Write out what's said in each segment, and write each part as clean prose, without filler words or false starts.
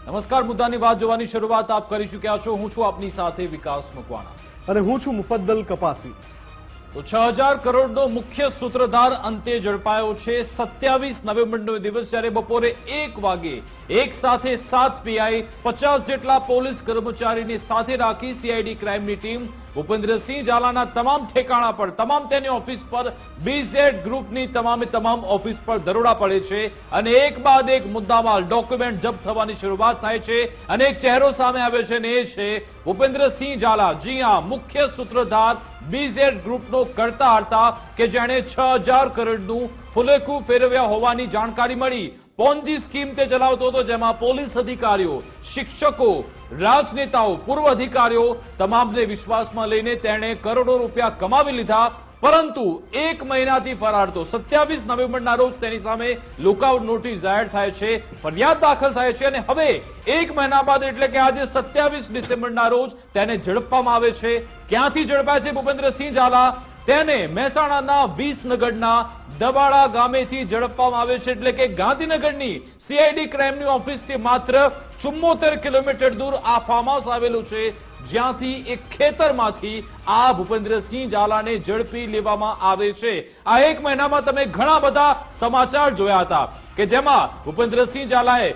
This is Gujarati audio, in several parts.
નમસ્કાર, મુદ્દાની વાત જોવાની શરૂઆત આપ કરી ચૂક્યા છો. હું છું આપની સાથે વિકાસ મકવાણા અને હું છું મુફદ્દલ કપાસી. તો 6000 કરોડનો મુખ્ય સૂત્રધાર અંતે ઝડપાયો છે. 27 નવેમ્બરનો દિવસ જ્યારે બપોરે 1 વાગે એક સાથે 7 પીઆઈ 50 જેટલા પોલીસ કર્મચારીને સાથે રાખી સીઆઈડી ક્રાઇમની ટીમ ભૂપેન્દ્રસિંહ ઝાલાના તમામ ઠેકાણા પર, તમામ તેની ઓફિસ પર, બીઝેડ ગ્રુપની તમામ ઓફિસ પર દરોડા પડે છે અને એક બાદ એક મુદ્દામાલ ડોક્યુમેન્ટ જપ્ત થવાની શરૂઆત થાય છે અને એક ચહેરો સામે આવે છે અને એ છે ભૂપેન્દ્રસિંહ ઝાલા. જી હા, મુખ્ય સૂત્રધાર બીઝેડ ગ્રુપનો કરતા હતા કે જેણે 6000 કરોડનું ફુલેકું ફેરવ્યા હોવાની જાણકારી મળી. પોન્જી સ્કીમ તે ચલાવતો હતો જેમાં પોલીસ અધિકારીઓ, શિક્ષકો, રાજનેતાઓ, પૂર્વ અધિકારીઓ તમામને વિશ્વાસમાં લઈને તેણે કરોડો રૂપિયા કમાવી લીધા. પરંતુ એક મહિનાથી ફરાર હતો. 27 નવેમ્બરના રોજ તેની સામે લુકઆઉટ નોટિસ જાહેર થાય છે, ફરિયાદ દાખલ થાય છે અને હવે એક મહિના બાદ એટલે કે આજે 27 ડિસેમ્બરના રોજ તેને ઝડપવામાં આવે છે. ક્યાંથી ઝડપાય છે ભૂપેન્દ્રસિંહ ઝાલા? તેને મહેસાણાના વિસનગરના દબાડા ગામેથી ઝડપવામાં આવે છે. એટલે કે ગાંધીનગરની સીઆઈડી ક્રાઇમની ઓફિસથી માત્ર 74 કિલોમીટર દૂર આ ફાર્મ હાઉસ આવેલું છે, જ્યાંથી એક ખેતરમાંથી આ ભૂપેન્દ્રસિંહ ઝાલાને ઝડપી લેવામાં આવે છે. આ એક મહિનામાં તમે ઘણા બધા સમાચાર જોયા હતા કે જેમાં ભૂપેન્દ્રસિંહ ઝાલાએ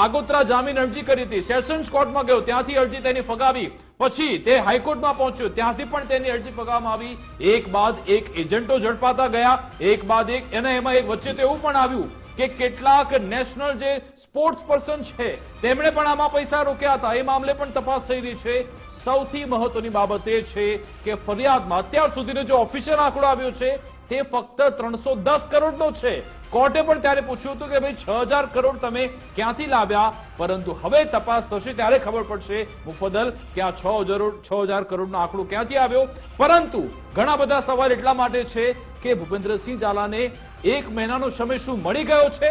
આગોતરા જામીન અરજી કરી હતી, સેશન્સ કોર્ટમાં ગયો, ત્યાંથી અરજી તેની ફગાવી, પછી તે હાઈકોર્ટમાં પહોંચ્યો, ત્યાંથી પણ તેની અરજી ફગાવવામાં આવી. એક બાદ એક એજન્ટો ઝડપાતા ગયા, એક બાદ એક. અને એમાં એક વચ્ચે તો એવું પણ આવ્યું કે કેટલાક નેશનલ જે સ્પોર્ટ્સ પર્સન છે તેમણે પણ આમાં પૈસા રોક્યા હતા. એ મામલે પણ તપાસ થઈ રહી છે. સૌથી મહત્વની બાબત એ છે કે ફરિયાદમાં અત્યાર સુધીનો જે ઓફિશિયલ આંકડો આવ્યો છે તે ફક્ત 310 કરોડનો છે. કોર્ટે પણ ત્યારે પૂછ્યું હતું કે ભાઈ 6000 કરોડ તમે ક્યાંથી લાવ્યા, પરંતુ હવે તપાસ થશે ત્યારે ખબર પડશે મુફદ્દલ કે આ 6000 કરોડનો આંકડો ક્યાંથી આવ્યો. પરંતુ ઘણા બધા સવાલ એટલા માટે છે કે ભૂપેન્દ્રસિંહ ઝાલાને એક મહિનાનો સમય શું મળી ગયો છે?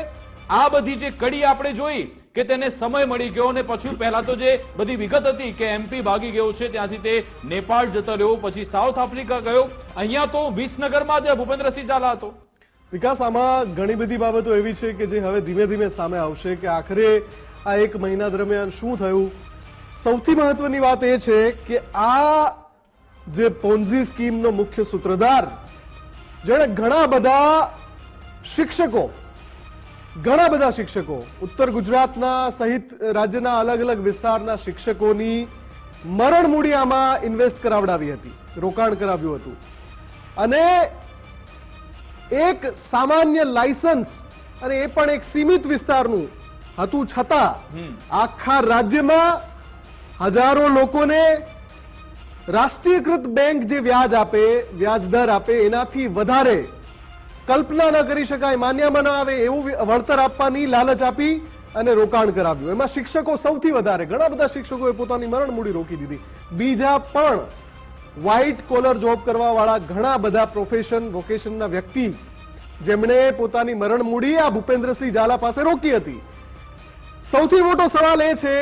આ બધી જે કડી આપણે જોઈ કે તેને સમય મળી ગયો અને પછી પહેલા તો જે બધી વિગત હતી કે એમપી ભાગી ગયો છે, ત્યાંથી તે નેપાળ જતો રહ્યો, પછી સાઉથ આફ્રિકા ગયો, અહીંયા તો વિસનગરમાં જ ભૂપેન્દ્રસિંહ ઝાલા હતો. વિકાસ, આમાં ઘણી બધી બાબતો એવી છે કે જે હવે ધીમે ધીમે સામે આવશે કે આખરે આ એક મહિના દરમિયાન શું થયું. સૌથી મહત્વની વાત એ છે કે આ જે પોન્ઝી સ્કીમનો મુખ્ય સૂત્રધાર, જેણે ઘણા બધા શિક્ષકો ઉત્તર ગુજરાતના સહિત રાજ્યના અલગ અલગ વિસ્તારના શિક્ષકોની મરણ મૂડી આમાં ઇન્વેસ્ટ કરાવડાવી હતી, રોકાણ કરાવ્યું હતું. અને એક સામાન્ય લાયસન્સ, અને એ પણ એક સીમિત વિસ્તારનું હતું, છતાં આખા રાજ્યમાં હજારો લોકોને રાષ્ટ્રીયકૃત બેંક જે વ્યાજ દર આપે એનાથી વધારે, કલ્પના ન કરી શકાય, માન્યમાં ન આવે એવું વળતર આપવાની લાલચ આપી અને રોકાણ કરાવ્યું. એમાં શિક્ષકો સૌથી વધારે, ઘણા બધા શિક્ષકોએ પોતાની મરણ મૂડી રોકી દીધી. બીજા પણ વ્હાઇટ કોલર જોબ કરવા વાળા ઘણા બધા વોકેશનના વ્યક્તિ જેમણે પોતાની મરણ મૂડી આ ભૂપેન્દ્રસિંહ ઝાલા પાસે રોકી હતી. સૌથી મોટો સવાલ એ છે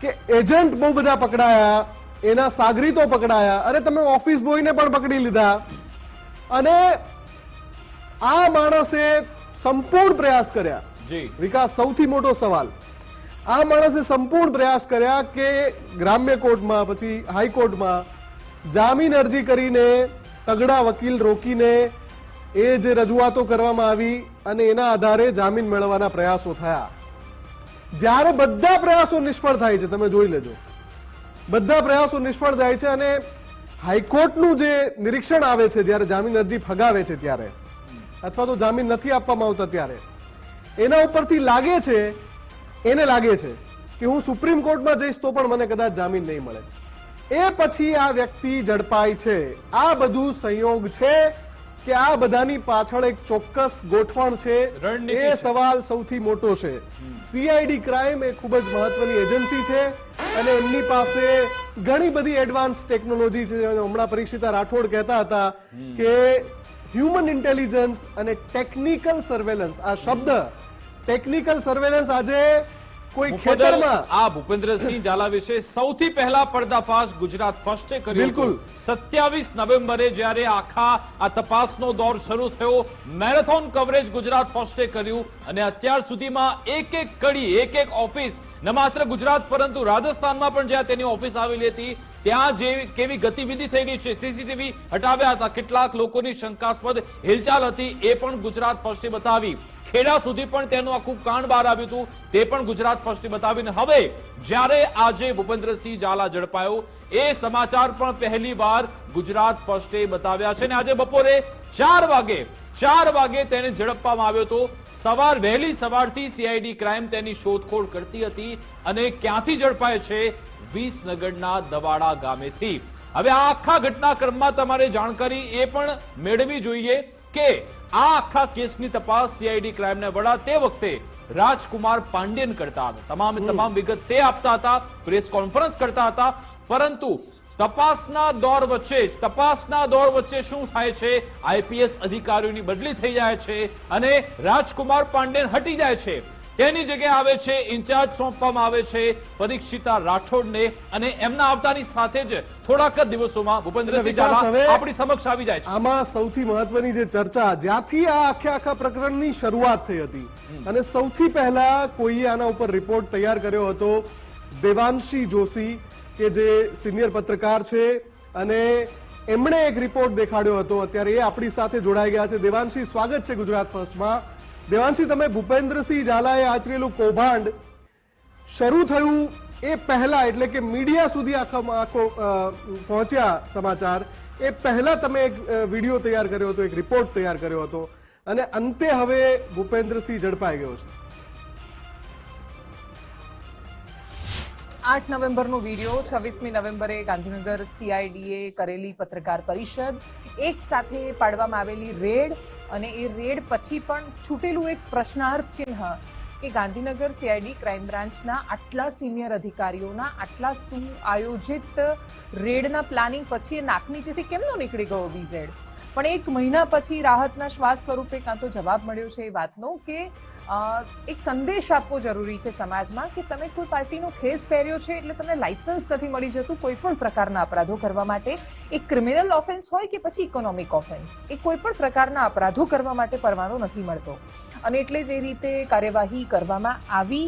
કે એજન્ટ બહુ બધા પકડાયા, એના સાગરીતો પકડાયા, અને તમે ઓફિસ બોયને પણ પકડી લીધા. અને આ માણસે સંપૂર્ણ પ્રયાસ કર્યા. વિકાસ, સૌથી મોટો સવાલ, આ માણસે સંપૂર્ણ પ્રયાસ કર્યા કે ગ્રામ્ય કોર્ટમાં, પછી હાઈકોર્ટમાં જામીન અરજી કરીને, તગડા વકીલ રોકીને એ જે રજૂઆતો કરવામાં આવી અને એના આધારે જામીન મેળવવાના પ્રયાસો થયા. જ્યારે બધા પ્રયાસો નિષ્ફળ થાય છે, તમે જોઈ લેજો, બધા પ્રયાસો નિષ્ફળ જાય છે અને હાઈકોર્ટનું જે નિરીક્ષણ આવે છે જ્યારે જામીન અરજી ફગાવે છે ત્યારે, અથવા તો જામીન નથી આપવામાં આવતા ત્યારે, એના ઉપરથી એને લાગે છે કે હું સુપ્રીમ કોર્ટમાં જઈશ તો પણ મને કદાચ જામીન નહીં મળે. એ પછી આ વ્યક્તિ ઝડપાય છે. આ બધું સંયોગ છે કે આ બધાની પાછળ એક ચોક્કસ ગોઠવણ છે? એ સવાલ સૌથી મોટો છે. સીઆઈડી ક્રાઇમ એ ખૂબ જ મહત્વની એજન્સી છે અને એમની પાસે ઘણી બધી એડવાન્સ ટેકનોલોજી છે. હમણાં પરીક્ષિતા રાઠોડ કહેતા હતા કે હ્યુમન ઇન્ટેલિજન્સ અને ટેકનિકલ સર્વેલન્સ, આ શબ્દ ટેકનિકલ સર્વેલન્સ આજે કોઈ મુફદ્દલ, ખેતરમાં આ ભૂપેન્દ્રસિંહ ઝાલા વિશે સૌથી પહેલા પર્દાફાશ ગુજરાત ફર્સ્ટે કર્યો બિલકુલ. 27 નવેમ્બરે જ્યારે આખા આ તપાસનો દોર શરૂ થયો, મેરેથોન કવરેજ ગુજરાત ફર્સ્ટે કર્યું અને અત્યાર સુધીમાં એક એક કડી, એક એક ઓફિસ, ન માત્ર ગુજરાત પરંતુ રાજસ્થાનમાં પણ જ્યાં તેની ઓફિસ આવેલી હતી ત્યાં જે કેવી ગતિવિધિ થઈ રહી છે, સીસીટીવી હટાવ્યા હતા, કેટલાક લોકોની શંકાસ્પદ હિલચાલ હતી એ પણ ગુજરાત ફર્સ્ટે બતાવી, ખેડા સુધી પણ તેનું આખું કાંડ બહાર આવ્યું હતું તે પણ ગુજરાત ફર્સ્ટે બતાવીને હવે જ્યારે આજે ભૂપેન્દ્રસિંહ ઝાલા ઝડપાયો એ સમાચાર પણ પહેલી વાર ગુજરાત ફર્સ્ટે બતાવ્યા છે અને આજે બપોરે 4 વાગે તેને ઝડપવામાં આવ્યો હતો. વહેલી સવારથી સીઆઈડી ક્રાઇમ તેની શોધખોળ કરતી હતી અને ક્યાંથી ઝડપાય છે? વિસનગરના દવાડા ગામેથી. હવે આ આખા ઘટનાક્રમમાં તમારે જાણકારી એ પણ મેળવવી જોઈએ કે આ આખા કેસની તપાસ સીઆઈડી ક્રાઇમના વડા તે વખતે રાજકુમાર પાંડેન કરતા હતા. તમામ વિગત તે આપતા હતા, પ્રેસ કોન્ફરન્સ કરતા હતા, પરંતુ તપાસના દોર વચ્ચે શું થાય છે? આઈપીએસ અધિકારીઓની બદલી થઈ જાય છે અને રાજકુમાર પાંડેન હટી જાય છે. તેની જગ્યાએ આવે છે, ઇન્ચાર્જ સોંપવામાં આવે છે પરીક્ષિતા રાઠોડને અને એમના આવતાની સાથે જ થોડાક જ દિવસોમાં ભૂપેન્દ્રસિંહ ઝાલા આપણી સમક્ષ આવી જાય છે. આમાં સૌથી મહત્વની જે ચર્ચા જ્યાંથી આ આખા પ્રકરણની શરૂઆત થઈ હતી અને સૌથી પહેલા કોઈએ આના ઉપર રિપોર્ટ તૈયાર કર્યો હતો દેવાંશી જોશી કે જે સિનિયર પત્રકાર છે અને એમણે એક રિપોર્ટ દેખાડ્યો હતો. અત્યારે એ આપણી સાથે જોડાઈ ગયા છે. દેવાંશી, સ્વાગત છે ગુજરાત ફર્સ્ટમાં. દેવાંશી, તમે ભૂપેન્દ્રસિંહ ઝાલાએ આચરેલું કૌભાંડ શરૂ થયું એ પહેલા, એટલે કે મીડિયા સુધી આખો પહોંચ્યા સમાચાર એ પહેલા તમે એક વિડીયો તૈયાર કર્યો હતો, એક રિપોર્ટ તૈયાર કર્યો હતો અને અંતે હવે ભૂપેન્દ્રસિંહ ઝડપાઈ ગયો છે. 8 નવેમ્બરનો વિડીયો, 26મી નવેમ્બરે ગાંધીનગર સીઆઈડીએ કરેલી પત્રકાર પરિષદ, એક સાથે પાડવામાં આવેલી રેડ અને એ રેડ પછી પણ છૂટેલું એક પ્રશ્નાર્થ ચિહ્ન કે ગાંધીનગર સીઆઈડી ક્રાઇમ બ્રાન્ચના આટલા સિનિયર અધિકારીઓના આટલા સુઆયોજિત રેડના પ્લાનિંગ પછી એ નાક નીચેથી કેમ નો નીકળી ગયો બીઝેડ? પણ એક મહિના પછી રાહતના શ્વાસ સ્વરૂપે કાં તો જવાબ મળ્યો છે એ વાતનો કે એક સંદેશ આપવો જરૂરી છે સમાજમાં કે તમે કોઈ પાર્ટીનો ખેસ પહેર્યો છે એટલે તમને લાયસન્સ નથી મળી જતું કોઈ પણ પ્રકારના અપરાધો કરવા માટે. એક ક્રિમિનલ ઓફેન્સ હોય કે પછી ઇકોનોમિક ઓફેન્સ, એ કોઈ પણ પ્રકારના અપરાધો કરવા માટે પરવાનો નથી મળતો. અને એટલે જ એ રીતે કાર્યવાહી કરવામાં આવી,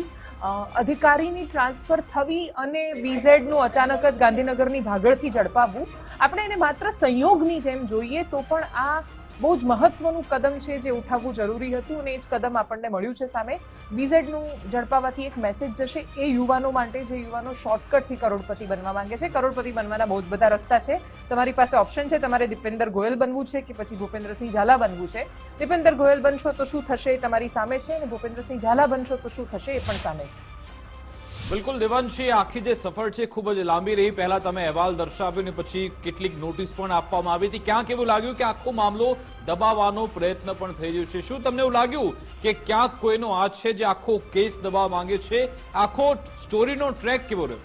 અધિકારીની ટ્રાન્સફર થવી અને બીઝેડનું અચાનક જ ગાંધીનગરની ભાગળથી ઝડપાવવું, આપણે એને માત્ર સંયોગની જેમ જોઈએ તો પણ આ બહુ જ મહત્વનું કદમ છે જે ઉઠાવવું જરૂરી હતું અને એ જ કદમ આપણને મળ્યું છે સામે. બીઝેડનું ઝડપાવાથી એક મેસેજ જશે એ યુવાનો માટે જે યુવાનો શોર્ટકટથી કરોડપતિ બનવા માંગે છે. કરોડપતિ બનવાના બહુ જ બધા રસ્તા છે, તમારી પાસે ઓપ્શન છે. તમારે દીપેન્દર ગોયલ બનવું છે કે પછી ભૂપેન્દ્રસિંહ ઝાલા બનવું છે. દીપેન્દર ગોયલ બનશો તો શું થશે એ તમારી સામે છે અને ભૂપેન્દ્રસિંહ ઝાલા બનશો તો શું થશે એ પણ સામે છે. બિલકુલ દેવાંશી, આખી જે સફર છે ખૂબ જ લાંબી રહી. પહેલા તમે અહેવાલ દર્શાવ્યો ને પછી કેટલીક નોટિસ પણ આપવામાં આવી હતી. ક્યાંક એવું લાગ્યું કે આખો મામલો દબાવવાનો પ્રયત્ન પણ થઈ રહ્યો છે. શું તમને એવું લાગ્યું કે ક્યાંક કોઈનો હાથ છે જે આખો કેસ દબાવવા માંગે છે? આખો સ્ટોરીનો ટ્રેક કેવો રહ્યો?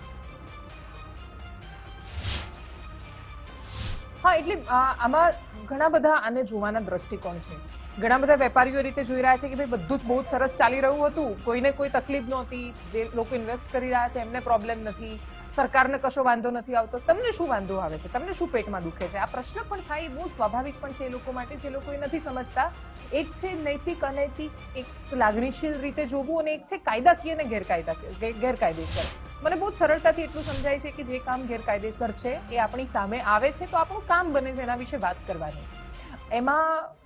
હા, એટલે આમાં ઘણા બધા આને જોવાના દ્રષ્ટિકોણ છે. ઘણા બધા વેપારીઓ રીતે જોઈ રહ્યા છે કે ભાઈ બધું જ બહુ સરસ ચાલી રહ્યું હતું, કોઈને કોઈ તકલીફ નહોતી, જે લોકો ઇન્વેસ્ટ કરી રહ્યા છે એમને પ્રોબ્લેમ નથી, સરકારને કશો વાંધો નથી આવતો, તમને શું વાંધો આવે છે, તમને શું પેટમાં દુખે છે? આ પ્રશ્ન પણ થાય, બહુ સ્વાભાવિક પણ છે એ લોકો માટે જે લોકો નથી સમજતા. એક છે નૈતિક અનૈતિક, એક લાગણીશીલ રીતે જોવું અને એક છે કાયદાકીય અને ગેરકાયદેસર. મને બહુ સરળતાથી એટલું સમજાય છે કે જે કામ ગેરકાયદેસર છે એ આપણી સામે આવે છે તો આપણું કામ બને છે એના વિશે વાત કરવાની. એમાં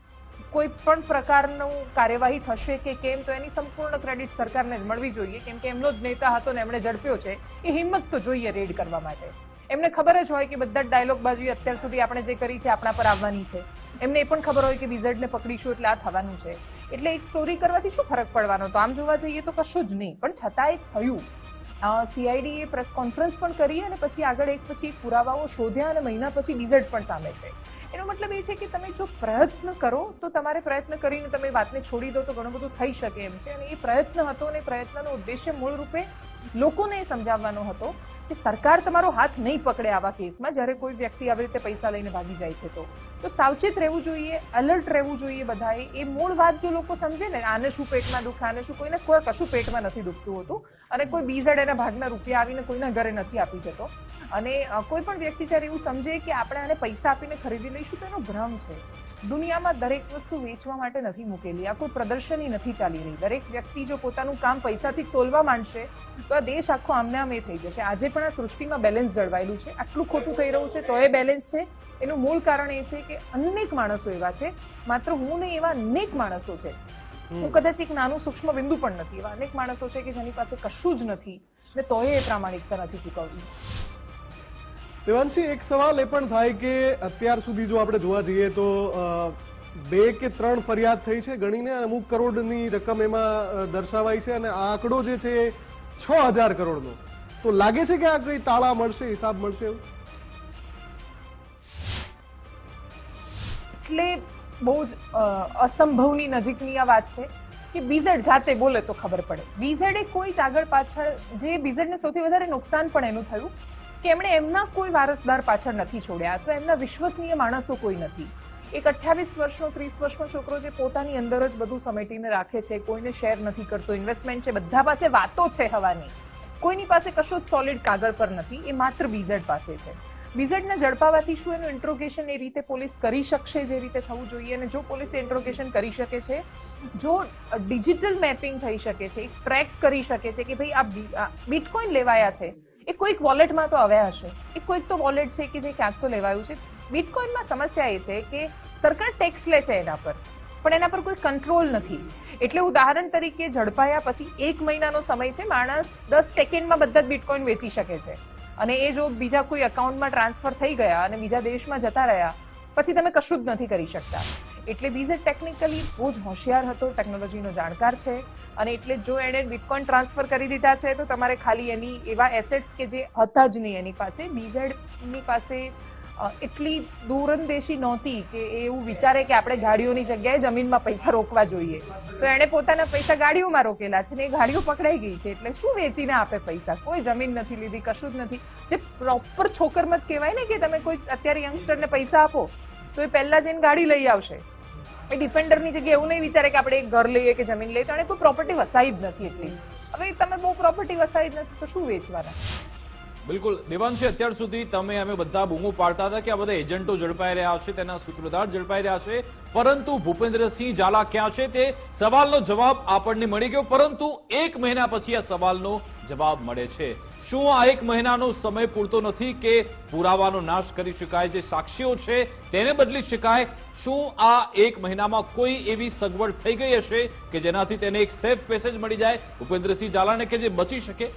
કોઈ પણ પ્રકારનું કાર્યવાહી થશે કે કેમ તો એની સંપૂર્ણ ક્રેડિટ સરકારને જ મળવી જોઈએ, કેમ કે એમનો જ નેતા હતો ને એમણે ઝડપ્યો છે. એ હિંમત તો જોઈએ રેડ કરવા માટે. એમને ખબર જ હોય કે બધા જ ડાયલોગબાજી અત્યાર સુધી આપણે જે કરી છે આપણા પર આવવાની છે. એમને એ પણ ખબર હોય કે બીઝેડને પકડીશું એટલે આ થવાનું છે. એટલે એક સ્ટોરી કરવાથી શું ફરક પડવાનો? તો આમ જોવા જઈએ તો કશું જ નહીં, પણ છતાંય થયું. સીઆઈડીએ પ્રેસ કોન્ફરન્સ પણ કરી અને પછી આગળ એક પછી પુરાવાઓ શોધ્યા અને મહિના પછી બીઝેડ પણ સામે છે. એનો મતલબ એ છે કે તમે જો પ્રયત્ન કરો તો તમારે પ્રયત્ન કરીને તમે વાતને છોડી દો તો ઘણું બધું થઈ શકે એમ છે. અને એ પ્રયત્ન હતો અને પ્રયત્નનો ઉદ્દેશ્ય મૂળ રૂપે લોકોને સમજાવવાનો હતો કે સરકાર તમારો હાથ નહીં પકડે આવા કેસમાં, જ્યારે કોઈ વ્યક્તિ આવી રીતે પૈસા લઈને ભાગી જાય છે તો સાવચેત રહેવું જોઈએ, એલર્ટ રહેવું જોઈએ બધાએ. એ મૂળ વાત જો લોકો સમજે ને, આને શું પેટમાં દુખે, આને શું, કોઈને કશું પેટમાં નથી દુખતું હોતું, અને કોઈ બીઝડ એના ભાગના રૂપિયા આવીને કોઈના ઘરે નથી આપી જતો. અને કોઈ પણ વ્યક્તિ જ્યારે એવું સમજે કે આપણે આને પૈસા આપીને ખરીદી લઈશું તો એનો ભ્રમ છે. દુનિયામાં દરેક વસ્તુ વેચવા માટે નથી મૂકેલી, આ કોઈ પ્રદર્શની નથી ચાલી રહી. દરેક વ્યક્તિ જો પોતાનું કામ પૈસાથી તોલવા માંડશે તો આ દેશ આખો આમને આમ થઈ જશે. આજે પણ આ સૃષ્ટિમાં બેલેન્સ જળવાયેલું છે, આટલું ખોટું થઈ રહ્યું છે તો એ બેલેન્સ છે. એનું મૂળ કારણ એ છે કે અનેક માણસો એવા છે, માત્ર હું નહીં, એવા અનેક માણસો છે, હું કદાચ એક નાનું સૂક્ષ્મ બિંદુ પણ નથી, એવા અનેક માણસો છે કે જેની પાસે કશું જ નથી ને તોય એ પ્રામાણિકતા નથી ચૂકવવી. દેવાંશી, એક સવાલ એ પણ થાય કે અત્યાર સુધી જો આપણે જોવા જઈએ તો 2 કે 3 ફરિયાદ થઈ છે, ગણીને અમુક કરોડની રકમ એમાં દર્શાવાઈ છે, અને આ આંકડો જે છે એ 6000 કરોડનો. તો લાગે છે કે આ કઈ તાળા મળશે, હિસાબ મળશે એવું? એટલે બહુ જ અસંભવની નજીકની આ વાત છે કે બીઝેડ જાતે બોલે તો ખબર પડે. બીઝેડે કોઈ જ આગળ પાછળ, જે બીઝેડને સૌથી વધારે નુકસાન પણ એનું થયું કે એમણે એમના કોઈ વારસદાર પાછળ નથી છોડ્યા, અથવા એમના વિશ્વસનીય માણસો કોઈ નથી. એક 28 વર્ષનો 30 વર્ષનો છોકરો જે પોતાની અંદર જ બધું સમેટીને રાખે છે, કોઈને શેર નથી કરતો, ઇન્વેસ્ટમેન્ટ છે, બધા પાસે વાતો છે હવાની, કોઈની પાસે કશું જ સોલિડ કાગળ પર નથી, એ માત્ર બીઝેડ પાસે છે. બીઝેડને ઝડપાવાથી શું એનું ઇન્ટ્રોગેશન એ રીતે પોલીસ કરી શકશે જે રીતે થવું જોઈએ? અને જો પોલીસ ઇન્ટ્રોગેશન કરી શકે છે, જો ડિજિટલ મેપિંગ થઈ શકે છે, ટ્રેક કરી શકે છે કે ભાઈ આ બિટકોઇન લેવાયા છે, એ કોઈક વોલેટમાં તો આવ્યા હશે, એ કોઈક તો વોલેટ છે કે જે ક્યાંક તો લેવાયું છે. બિટકોઇનમાં સમસ્યા એ છે કે સરકાર ટેક્સ લે છે એના પર, પણ એના પર કોઈ કંટ્રોલ નથી. એટલે ઉદાહરણ તરીકે ઝડપાયા પછી 1 મહિનાનો સમય છે, માણસ 10 સેકન્ડમાં બધા જ બિટકોઇન વેચી શકે છે, અને એ જો બીજા કોઈ એકાઉન્ટમાં ટ્રાન્સફર થઈ ગયા અને બીજા દેશમાં જતા રહ્યા પછી તમે કશું જ નથી કરી શકતા. એટલે બીઝેડ ટેકનિકલી બહુ જ હોશિયાર હતો, ટેકનોલોજીનો જાણકાર છે, અને એટલે જો એણે બિટકોઇન ટ્રાન્સફર કરી દીધા છે તો તમારે ખાલી એની એવા એસેટ્સ કે જે હતા જ નહીં એની પાસે, બીઝેડની પાસે એટલી દૂરંદેશી નહોતી કે એ એવું વિચારે કે આપણે ગાડીઓની જગ્યાએ જમીનમાં પૈસા રોકવા જોઈએ, તો એણે પોતાના પૈસા ગાડીઓમાં રોકેલા છે ને એ ગાડીઓ પકડાઈ ગઈ છે. એટલે શું વેચીને આપે પૈસા? કોઈ જમીન નથી લીધી, કશું જ નથી. જે પ્રોપર છોકરમત કહેવાય ને, કે તમે કોઈ અત્યારે યંગસ્ટરને પૈસા આપો તો એ પહેલા જઈને ગાડી લઈ આવશે. એ ડિફેન્ડરની જગ્યાએ એવું નહીં વિચારે કે આપણે એક ઘર લઈએ કે જમીન લઈએ, તો એને કોઈ પ્રોપર્ટી વસાઈ જ નથી. એટલી હવે તમે બહુ પ્રોપર્ટી વસાઈ જ નથી તો શું વેચવાના? બિલકુલ દેવાંશી, અત્યાર સુધી અમે બધા બૂમો પાડતા હતા કે આ બધા એજન્ટો ઝડપાઈ રહ્યા છે, તેના સૂત્રધાર ઝડપાઈ રહ્યા છે, પરંતુ ભૂપેન્દ્રસિંહ ઝાલા ક્યાં છે તે સવાલનો જવાબ આપણને મળી ગયો. પરંતુ 1 મહિના પછી આ સવાલનો જવાબ મળે છે. શું આ 1 મહિનાનો સમય પૂરતો નથી કે પુરાવાનો નાશ કરી શકાય, જે સાક્ષીઓ છે તેને બદલી શકાય? શું આ 1 મહિનામાં કોઈ એવી સગવડ થઈ ગઈ હશે કે જેનાથી તેને એક સેફ પેસેજ મળી જાય ભૂપેન્દ્રસિંહ ઝાલાને, કે જે બચી શકે?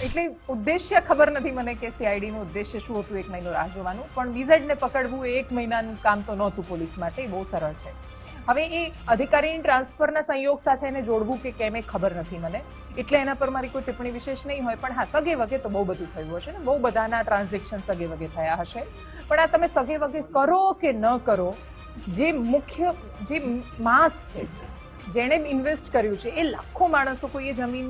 એટલે ઉદ્દેશ્ય ખબર નથી મને કે સીઆઈડીનું ઉદ્દેશ્ય શું હતું 1 મહિનો રાહ જોવાનું, પણ બીઝેડને પકડવું એ 1 મહિનાનું કામ તો નહોતું પોલીસ માટે, બહુ સરળ છે. હવે એ અધિકારીની ટ્રાન્સફરના સંયોગ સાથે એને જોડવું કે કેમ એ ખબર નથી મને, એટલે એના પર મારી કોઈ ટિપ્પણી વિશેષ નહીં હોય. પણ હા, સગે વગે તો બહુ બધું થયું હશે ને, બહુ બધાના ટ્રાન્ઝેક્શન સગે વગે થયા હશે. પણ આ તમે સગે વગે કરો કે ન કરો, જે મુખ્ય જે માસ છે, જેણે ઇન્વેસ્ટ કર્યું છે, એ લાખો માણસો, કોઈએ જમીન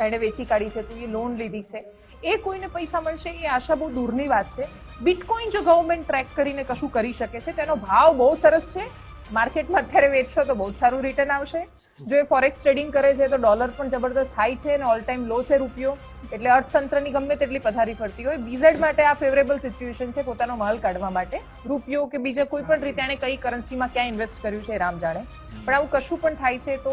એણે વેચી કાઢી છે, કોઈએ લોન લીધી છે, એ કોઈને પૈસા મળશે એ આશા બહુ દૂરની વાત છે. બિટકોઇન જો ગવર્મેન્ટ ટ્રેક કરીને કશું કરી શકે છે, તેનો ભાવ બહુ સરસ છે, માર્કેટમાં અત્યારે વેચશો તો બહુ સારું રિટર્ન આવશે. જો એ ફોરેક્સ ટ્રેડિંગ કરે છે તો ડોલર પણ જબરદસ્ત હાઈ છે અને ઓલ ટાઈમ લો છે રૂપિયો, એટલે અર્થતંત્રની ગમે તેટલી પથારી ફરતી હોય, બીઝેડ માટે આ ફેવરેબલ સિચ્યુએશન છે પોતાનો માલ કાઢવા માટે. રૂપિયો કે બીજા કોઈ પણ રીતે એણે કઈ કરન્સીમાં ક્યાં ઇન્વેસ્ટ કર્યું છે એ રામ જાણે, પણ આવું કશું પણ થાય છે તો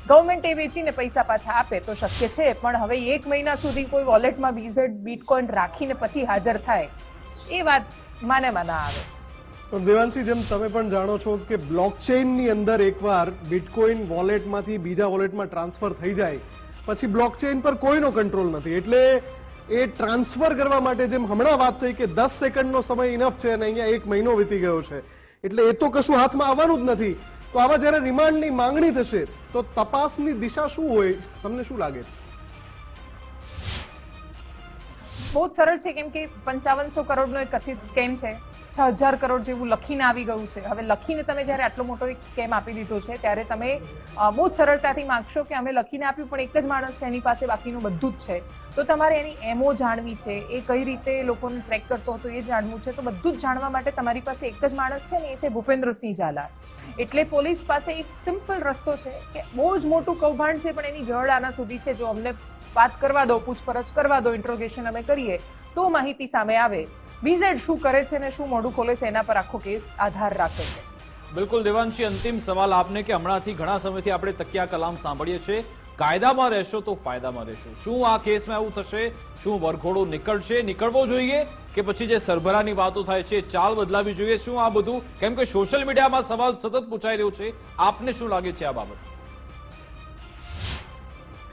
ગવર્મેન્ટ એ વેચીને પૈસા પાછા આપે તો શક્ય છે. પણ હવે 1 મહિના સુધી કોઈ વોલેટમાં બીઝેડ બિટકોઇન રાખીને પછી હાજર થાય, એ વાત માનેમાં ના આવે. પણ દેવાંશી, જેમ તમે પણ જાણો છો કે બ્લોકચેઇનની અંદર એકવાર બિટકોઇન વોલેટમાંથી બીજા વોલેટમાં ટ્રાન્સફર થઈ જાય પછી બ્લોકચેઇન પર કોઈનો કંટ્રોલ નથી. એટલે એ ટ્રાન્સફર કરવા માટે જેમ હમણાં વાત થઈ કે 10 સેકન્ડનો સમય ઇનફ છે અને અહીંયા 1 મહિનો વીતી ગયો છે, એટલે એ તો કશું હાથમાં આવવાનું જ નથી. તો આવા જ્યારે રિમાન્ડની માંગણી થશે તો તપાસની દિશા શું હોય, તમને શું લાગે છે? બહુ જ સરળ છે, કેમ કે 5500 કરોડનો એક કથિત સ્કેમ છે. 6,000 કરોડ જેવું લખીને આવી ગયું છે. હવે લખીને તમે જ્યારે આટલો મોટો એક સ્કેમ આપી દીધો છે ત્યારે તમે બહુ જ સરળતાથી માગશો કે અમે લખીને આપ્યું પણ એક જ માણસ છે એની પાસે બાકીનું બધું જ છે. તો તમારે એની એમઓ જાણવી છે, એ કઈ રીતે લોકોને ટ્રેક કરતો હતો એ જાણવું છે. તો બધું જ જાણવા માટે તમારી પાસે એક જ માણસ છે ને, એ છે ભૂપેન્દ્રસિંહ ઝાલા. એટલે પોલીસ પાસે એક સિમ્પલ રસ્તો છે કે બહુ જ મોટું કૌભાંડ છે પણ એની જડ આના સુધી છે. જો અમને વાત કરવા દો, પૂછપરછ કરવા દો, ઇન્ટ્રોગેશન અમે કરીએ તો માહિતી સામે આવે. બીઝેડ શું કરે છે ને શું મોઢું ખોલે છે એના પર આખો કેસ આધાર રાખે છે. બિલકુલ દેવાંશી, અંતિમ સવાલ આપને કે હમણાંથી ઘણા સમયથી આપણે તકિયા કલામ સાંભળીએ છીએ, કાયદામાં રહેશો તો ફાયદામાં રહેશો. શું આ કેસમાં એવું થશે? શું વરઘોડો નીકળશે, નીકળવો જોઈએ કે પછી જે સરભરાની વાતો થાય છે ચાલ બદલાવી જોઈએ? શું આ બધું, કેમ કે સોશિયલ મીડિયામાં સવાલ સતત પૂછાઈ રહ્યો છે, આપને શું લાગે છે આ બાબત?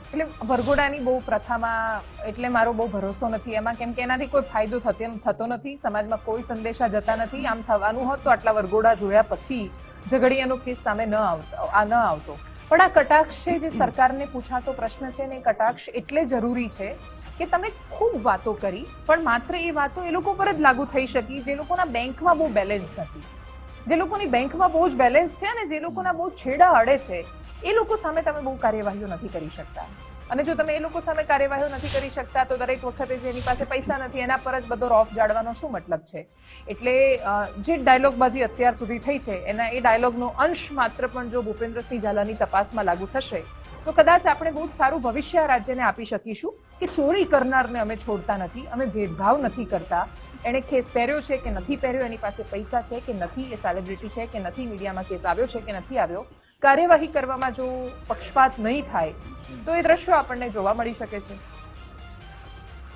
એટલે વરઘોડાની બહુ પ્રથામાં એટલે મારો બહુ ભરોસો નથી એમાં, કેમ કે એનાથી કોઈ ફાયદો થતો નથી, સમાજમાં કોઈ સંદેશા જતા નથી. આમ થવાનું હોત તો આટલા વરઘોડા જોયા પછી ઝઘડિયાનો કેસ સામે ન આવતો. પણ આ કટાક્ષ છે જે સરકારને પૂછાતો પ્રશ્ન છે ને, એ કટાક્ષ એટલે જરૂરી છે કે તમે ખૂબ વાતો કરી પણ માત્ર એ વાતો એ લોકો પર જ લાગુ થઈ શકી જે લોકોના બેંકમાં બહુ બેલેન્સ નથી, જે લોકોની બેંકમાં બહુ જ બેલેન્સ છે અને જે લોકોના બહુ છેડા અડે છે એ લોકો સામે તમે બહુ કાર્યવાહીઓ નથી કરી શકતા. અને જો તમે એ લોકો સામે કાર્યવાહીઓ નથી કરી શકતા તો દરેક વખતે જેની પાસે પૈસા નથી એના પર જ બધો રોફ જાળવાનો શું મતલબ છે? એટલે જે ડાયલોગબાજી અત્યાર સુધી થઈ છે એના એ ડાયલોગનો અંશ માત્ર પણ જો ભૂપેન્દ્રસિંહ ઝાલાની તપાસમાં લાગુ થશે તો કદાચ આપણે બહુ જ સારું ભવિષ્ય આ રાજ્યને આપી શકીશું કે ચોરી કરનારને અમે છોડતા નથી, અમે ભેદભાવ નથી કરતા. એણે કેસ પહેર્યો છે કે નથી પહેર્યો, એની પાસે પૈસા છે કે નથી, એ સેલિબ્રિટી છે કે નથી, મીડિયામાં કેસ આવ્યો છે કે નથી આવ્યો, કાર્યવાહી કરવામાં જો પક્ષપાત નહીં થાય તો એ દ્રશ્યો આપણને જોવા મળી શકે છે.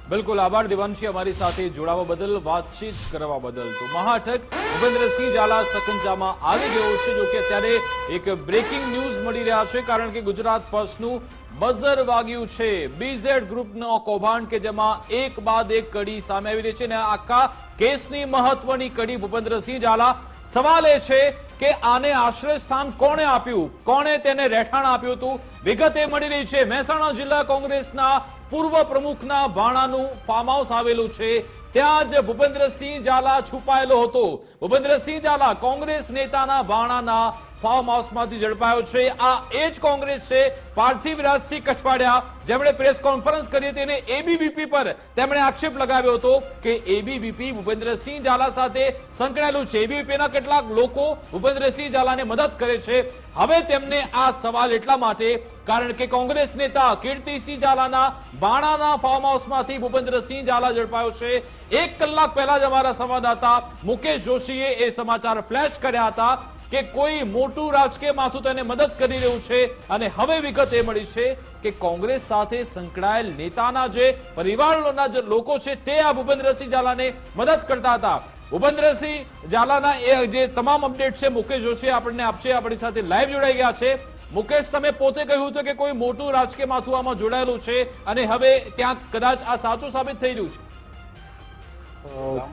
બિલકુલ આભાર દેવાંશી, અમારી સાથે જોડાવા બદલ, વાતચીત કરવા બદલ. તો મહાઠગ ભૂપેન્દ્રસિંહ ઝાલા સકંજામાં આવી ગયો છે. જો કે અત્યારે એક બ્રેકિંગ ન્યૂઝ મળી રહ્યા છે, કારણ કે ગુજરાત ફર્સ્ટનું બઝર વાગ્યું છે. બીઝેડ ગ્રુપનો કૌભાંડ કે જેમાં એક બાદ એક કડી સામે આવી રહી છે અને આખા કેસની મહત્વની કડી ભૂપેન્દ્રસિંહ ઝાલા. સવાલ એ છે કે આને આશ્રય સ્થાન કોણે આપ્યું, કોણે તેને રહેઠાણ આપ્યું હતું? વિગત એ મળી રહી છે મહેસાણા જિલ્લા કોંગ્રેસના પૂર્વ પ્રમુખના ભાણાનું ફાર્મ હાઉસ આવેલું છે, ત્યાં જ ભૂપેન્દ્રસિંહ ઝાલા છુપાયેલો હતો. ભૂપેન્દ્રસિંહ ઝાલા કોંગ્રેસ નેતાના ભાણાના ફાર્મ હાઉસમાંથી ઝડપાયો છે. આ એ જ કોંગ્રેસ છે પાર્થિવરાજસિંહ કછવાડિયા, જેમણે પ્રેસ કોન્ફરન્સ કરી હતી અને એબીવીપી પર તેમણે આક્ષેપ લગાવ્યો હતો કે એબીવીપી ભૂપેન્દ્રસિંહ ઝાલા સાથે સંકળાયેલું છે. એબીવીપીના કેટલાક લોકો ભૂપેન્દ્રસિંહ ઝાલાને મદદ કરે છે. હવે તેમને આ સવાલ એટલા માટે કારણ કે કોંગ્રેસ નેતા કીર્તિસિંહ ઝાલાના બાણાના ફાર્મ હાઉસમાંથી ભૂપેન્દ્રસિંહ ઝાલા ઝડપાયો છે. 1 કલાક પહેલા જ અમારા સંવાદદાતા મુકેશ જોશીએ એ સમાચાર ફ્લેશ કર્યા હતા કે કોઈ મોટું રાજકીય માથું તેને મદદ કરી રહ્યું છે અને હવે વિગત એ મળી છે કે કોંગ્રેસ સાથે સંકળાયેલ નેતાના જે પરિવારના જે લોકો છે તે આ ભૂપેન્દ્રસિંહ ઝાલાને મદદ કરતા હતા. ભૂપેન્દ્રસિંહ ઝાલાના એ જે તમામ અપડેટ છે મુકેશ જોશી આપણને આપશે, આપણી સાથે લાઈવ જોડાઈ ગયા છે. મુકેશ, તમે પોતે કહ્યું હતું કે કોઈ મોટું રાજકીય માથું આમાં જોડાયેલું છે અને હવે ત્યાં કદાચ આ સાચું સાબિત થઈ રહ્યું છે.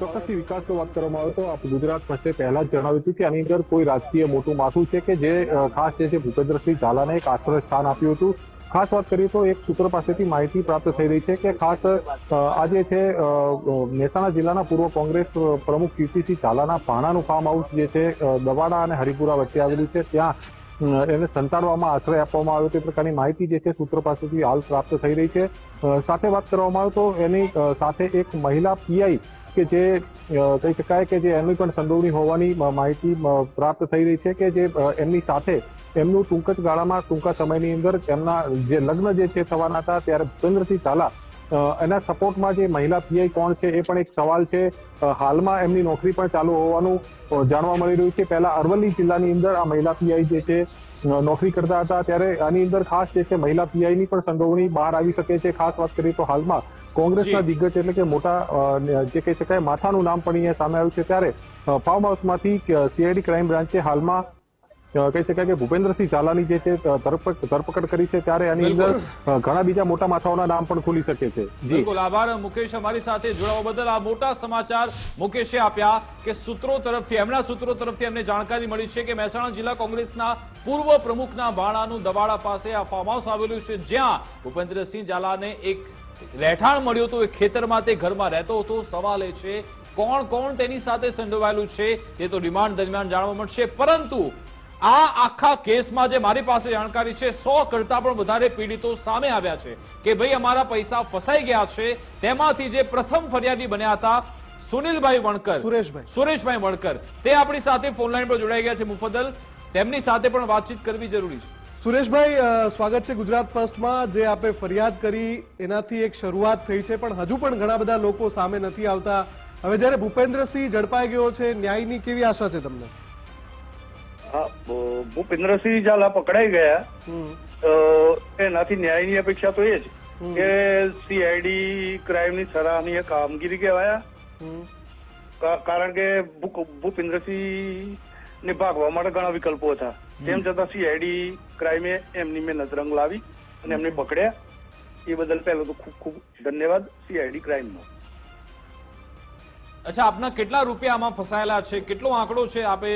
ચોક્કસથી વિકાસની વાત કરવામાં આવે તો આપ ગુજરાત પાસે પહેલા જ જણાવ્યું હતું કે આની અંદર કોઈ રાજકીય મોટું માથું છે કે જે ખાસ જે છે ભૂપેન્દ્રસિંહ ઝાલાને એક આશ્રય સ્થાન આપ્યું હતું. ખાસ વાત કરીએ તો એક સૂત્ર પાસેથી માહિતી પ્રાપ્ત થઈ રહી છે કે ખાસ આજે છે મહેસાણા જિલ્લાના પૂર્વ કોંગ્રેસ પ્રમુખ કીર્તિસિંહ ઝાલાના ભાણાનું ફાર્મ હાઉસ જે છે દવાડા અને હરિપુરા વચ્ચે આવેલું છે, ત્યાં એને સંતાડવામાં આશ્રય આપવામાં આવ્યો તે પ્રકારની માહિતી જે છે સૂત્રો પાસેથી હાલ પ્રાપ્ત થઈ રહી છે. સાથે વાત કરવામાં આવે તો એની સાથે એક મહિલા પીઆઈ કે જે કહી શકાય કે જે એમની પણ સંડોવણી હોવાની માહિતી પ્રાપ્ત થઈ રહી છે કે જે એમની સાથે એમનું ટૂંક જ ગાળામાં ટૂંકા સમયની અંદર તેમના જે લગ્ન જે છે થવાના હતા ત્યારે ભૂપેન્દ્રસિંહ ઝાલા એના સપોર્ટમાં જે મહિલા પીઆઈ કોણ છે એ પણ એક સવાલ છે. હાલમાં એમની નોકરી પણ ચાલુ હોવાનું જાણવા મળી રહ્યું છે. પહેલા અરવલ્લી જિલ્લાની અંદર આ મહિલા પીઆઈ જે છે નોકરી કરતા હતા, ત્યારે આની અંદર ખાસ જે છે મહિલા પીઆઈની પણ સંડોવણી બહાર આવી શકે છે. ખાસ વાત કરીએ તો હાલમાં કોંગ્રેસના દિગ્ગજ એટલે કે મોટા જે કહી શકાય માથાનું નામ પણ અહીંયા સામે આવ્યું છે. ત્યારે ફાર્મ હાઉસમાંથી સીઆઈડી ક્રાઇમ બ્રાન્ચે હાલમાં કહી શકાય કે ભૂપેન્દ્રસિંહ ઝાલાની જે છે ધરપકડ કરી છે, ત્યારે આની અંદર ઘણા બીજા મોટા માથાઓના નામ પણ ખુલી શકે છે. જી બિલકુલ આભાર મુકેશ, અમારી સાથે જોડાવા બદલ. આ મોટા સમાચાર મુકેશે આપ્યા કે એમના સૂત્રો તરફથી એમને જાણકારી મળી છે કે મહેસાણા જિલ્લા કોંગ્રેસના પૂર્વ પ્રમુખના ભાણાનું દવાડા પાસે આ ફાર્મ હાઉસ આવેલું છે, જ્યાં ભૂપેન્દ્રસિંહ ઝાલાને એક રહેઠાણ મળ્યું હતું. એ ખેતરમાં તે ઘરમાં રહેતો હતો. સવાલ એ છે કોણ કોણ તેની સાથે સંડોવાયેલું છે તે તો રિમાન્ડ દરમિયાન જાણવા મળશે. પરંતુ આ આખા કેસમાં જે મારી પાસે જાણકારી છે, 100 કરતા પણ વધારે પીડિતો સામે આવ્યા છે કે ભાઈ અમારા પૈસા ફસાઈ ગયા છે. તેમાંથી જે પ્રથમ ફરિયાદી બન્યા હતા સુનિલભાઈ વણકર, સુરેશભાઈ વણકર, તે આપણી સાથે ફોન લાઈન પર જોડાઈ ગયા છે. મુફદ્દલ, તેમની સાથે પણ વાતચીત કરવી જરૂરી છે. સુરેશભાઈ, સ્વાગત છે ગુજરાત ફર્સ્ટમાં. જે આપે ફરિયાદ કરી એનાથી એક શરૂઆત થઈ છે, પણ હજુ પણ ઘણા બધા લોકો સામે નથી આવતા. હવે જયારે ભૂપેન્દ્રસિંહ ઝડપાઈ ગયો છે, ન્યાયની કેવી આશા છે તમને? હા, ભૂપેન્દ્રસિંહ ઝાલા પકડાઈ ગયા તો એનાથી ન્યાયની અપેક્ષા તો એ જ કે સીઆઈડી ક્રાઇમની સરાહનીય કામગીરી કહેવાયા. કારણ કે ભૂપેન્દ્રસિંહ ને ભાગવા માટે ઘણા વિકલ્પો હતા, તેમ છતાં સીઆઈડી ક્રાઇમે એમની મહેનત રંગ લાવી અને એમને પકડ્યા. એ બદલ પહેલો તો ખૂબ ખૂબ ધન્યવાદ સીઆઈડી ક્રાઇમનો. અચ્છા, આપના કેટલા રૂપિયા આમાં ફસાયેલા છે? કેટલો આંકડો છે? આપે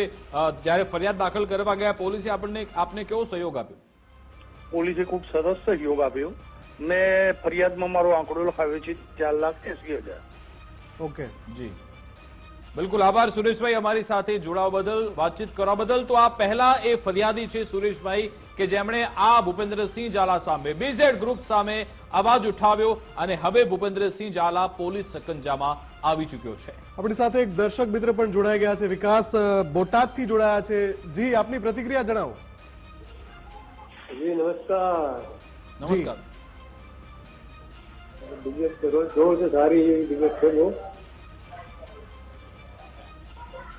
જયારે ફરિયાદ દાખલ કરવા ગયા પોલીસે આપને કેવો સહયોગ આપ્યો? પોલીસે ખૂબ સરસ સહયોગ આપ્યો. મેં ફરિયાદમાં મારો આંકડો લખાવ્યો છે 4,80,000. ઓકે, જી બિલકુલ આભાર સુરેશભાઈ, અમારી સાથે જોડાવા બદલ, વાતચીત કરવા બદલ. તો આ પહેલા એ ફરિયાદી છે સુરેશભાઈ કે જેમણે આ ભૂપેન્દ્રસિંહ ઝાલા સામે, બીઝેડ ગ્રુપ સામે અવાજ ઉઠાવ્યો અને હવે ભૂપેન્દ્રસિંહ ઝાલા પોલીસ સકંજામાં આવી ચૂક્યો છે. આપણી સાથે એક દર્શક મિત્ર પણ જોડાઈ ગયા છે, વિકાસ બોટાદથી જોડાયા છે. જી, આપની પ્રતિક્રિયા જણાવો. જી નમસ્કાર. નમસ્કાર.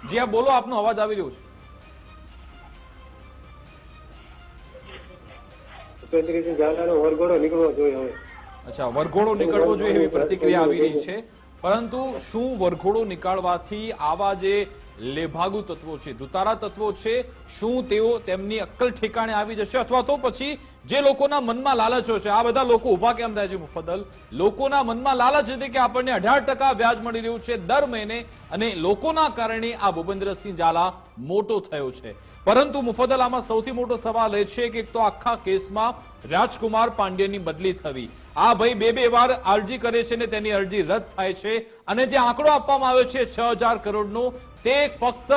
જી આપ બોલો, આપનો અવાજ આવી રહ્યો છે. વરઘોડો નીકળવો જોઈએ. અચ્છા, વરઘોડો નીકળવો જોઈએ એવી પ્રતિક્રિયા આવી રહી છે. પરંતુ શું વરઘોડો નીકાળવાથી આવા જે લેભાગુ તત્વો છે, દુતારા તત્વો છે, શું તેઓ તેમની અક્કલ ઠેકાણે આવી જશે? અથવા તો પછી જે લોકોના મનમાં લાલચો છે, આ બધા લોકો ઉભા કેમ થાય છે? મુફદ્દલ, લોકોના મનમાં લાલચ હતી કે આપણને 18% વ્યાજ મળી રહ્યું છે દર મહિને, અને લોકોના કારણે આ ભૂપેન્દ્રસિંહ ઝાલા મોટો થયો છે. પરંતુ મુફદ્દલ, આમાં સૌથી મોટો સવાલ એ છે કે એક તો આખા કેસમાં રાજકુમાર પાંડ્યની બદલી થવી. આ ભાઈ બે વાર અરજી કરે છે ને તેની અરજી રદ થાય છે, અને જે આંકડો આપવામાં આવ્યો છે 6,000 કરોડનો, તે ફક્ત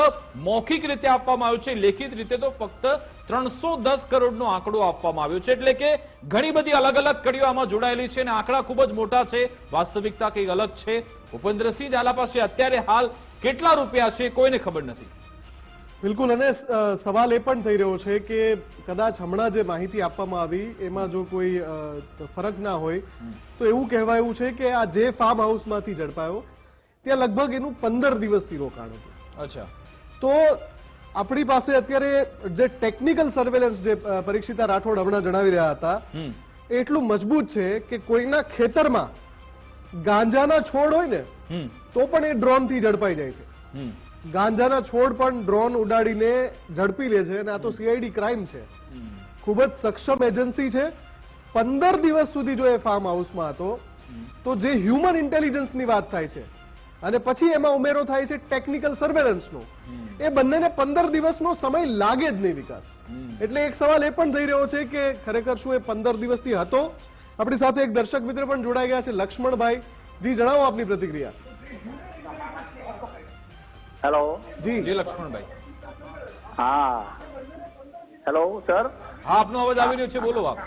મૌખિક રીતે આપવામાં આવ્યો છે. લેખિત રીતે તો ફક્ત 310 કરોડનો આંકડો આપવામાં આવ્યો છે. એટલે કે ઘણી બધી અલગ અલગ કડીઓ આમાં જોડાયેલી છે અને આંકડા ખૂબ જ મોટા છે. વાસ્તવિકતા કંઈક અલગ છે. ભૂપેન્દ્રસિંહ ઝાલા પાસે અત્યારે હાલ કેટલા રૂપિયા છે કોઈને ખબર નથી. બિલકુલ, અને સવાલ એ પણ થઈ રહ્યો છે કે કદાચ હમણાં જે માહિતી આપવામાં આવી એમાં જો કોઈ ફરક ના હોય તો એવું કહેવાયું છે કે આ જે ફાર્મ હાઉસમાંથી ઝડપાયો ત્યાં લગભગ એનું 15 દિવસથી રોકાણ હતું. અચ્છા, તો આપણી પાસે અત્યારે જે ટેકનિકલ સર્વેલન્સ જે પરીક્ષિતા રાઠોડ હમણાં જણાવી રહ્યા હતા એ એટલું મજબૂત છે કે કોઈના ખેતરમાં ગાંજાના છોડ હોય ને તો પણ એ ડ્રોન થી ઝડપાઈ જાય છે. ગાંજાના છોડ પણ ડ્રોન ઉડાડીને ઝડપી લે છે, અને આ તો સીઆઈડી ક્રાઇમ છે. ખૂબ જ સક્ષમ એજન્સી છે. 15 દિવસ સુધી જો એ ફાર્મ હાઉસમાં હતો તો જે હ્યુમન ઇન્ટેલિજન્સની વાત થાય છે અને પછી એમાં ઉમેરો થાય છે ટેકનિકલ સર્વેલન્સનો, એ બંનેને 15 દિવસનો સમય લાગે જ નહીં વિકાસ. એટલે એક સવાલ એ પણ થઈ રહ્યો છે કે ખરેખર શું એ 15 દિવસથી હતો? આપણી સાથે એક દર્શક મિત્ર પણ જોડાઈ ગયા છે, લક્ષ્મણભાઈ. જી, જણાવો આપની પ્રતિક્રિયા. હેલો. જી લક્ષ્મણભાઈ. હા, હેલો સર. હા, આપનો અવાજ આવી રહ્યો છે, બોલો આપ.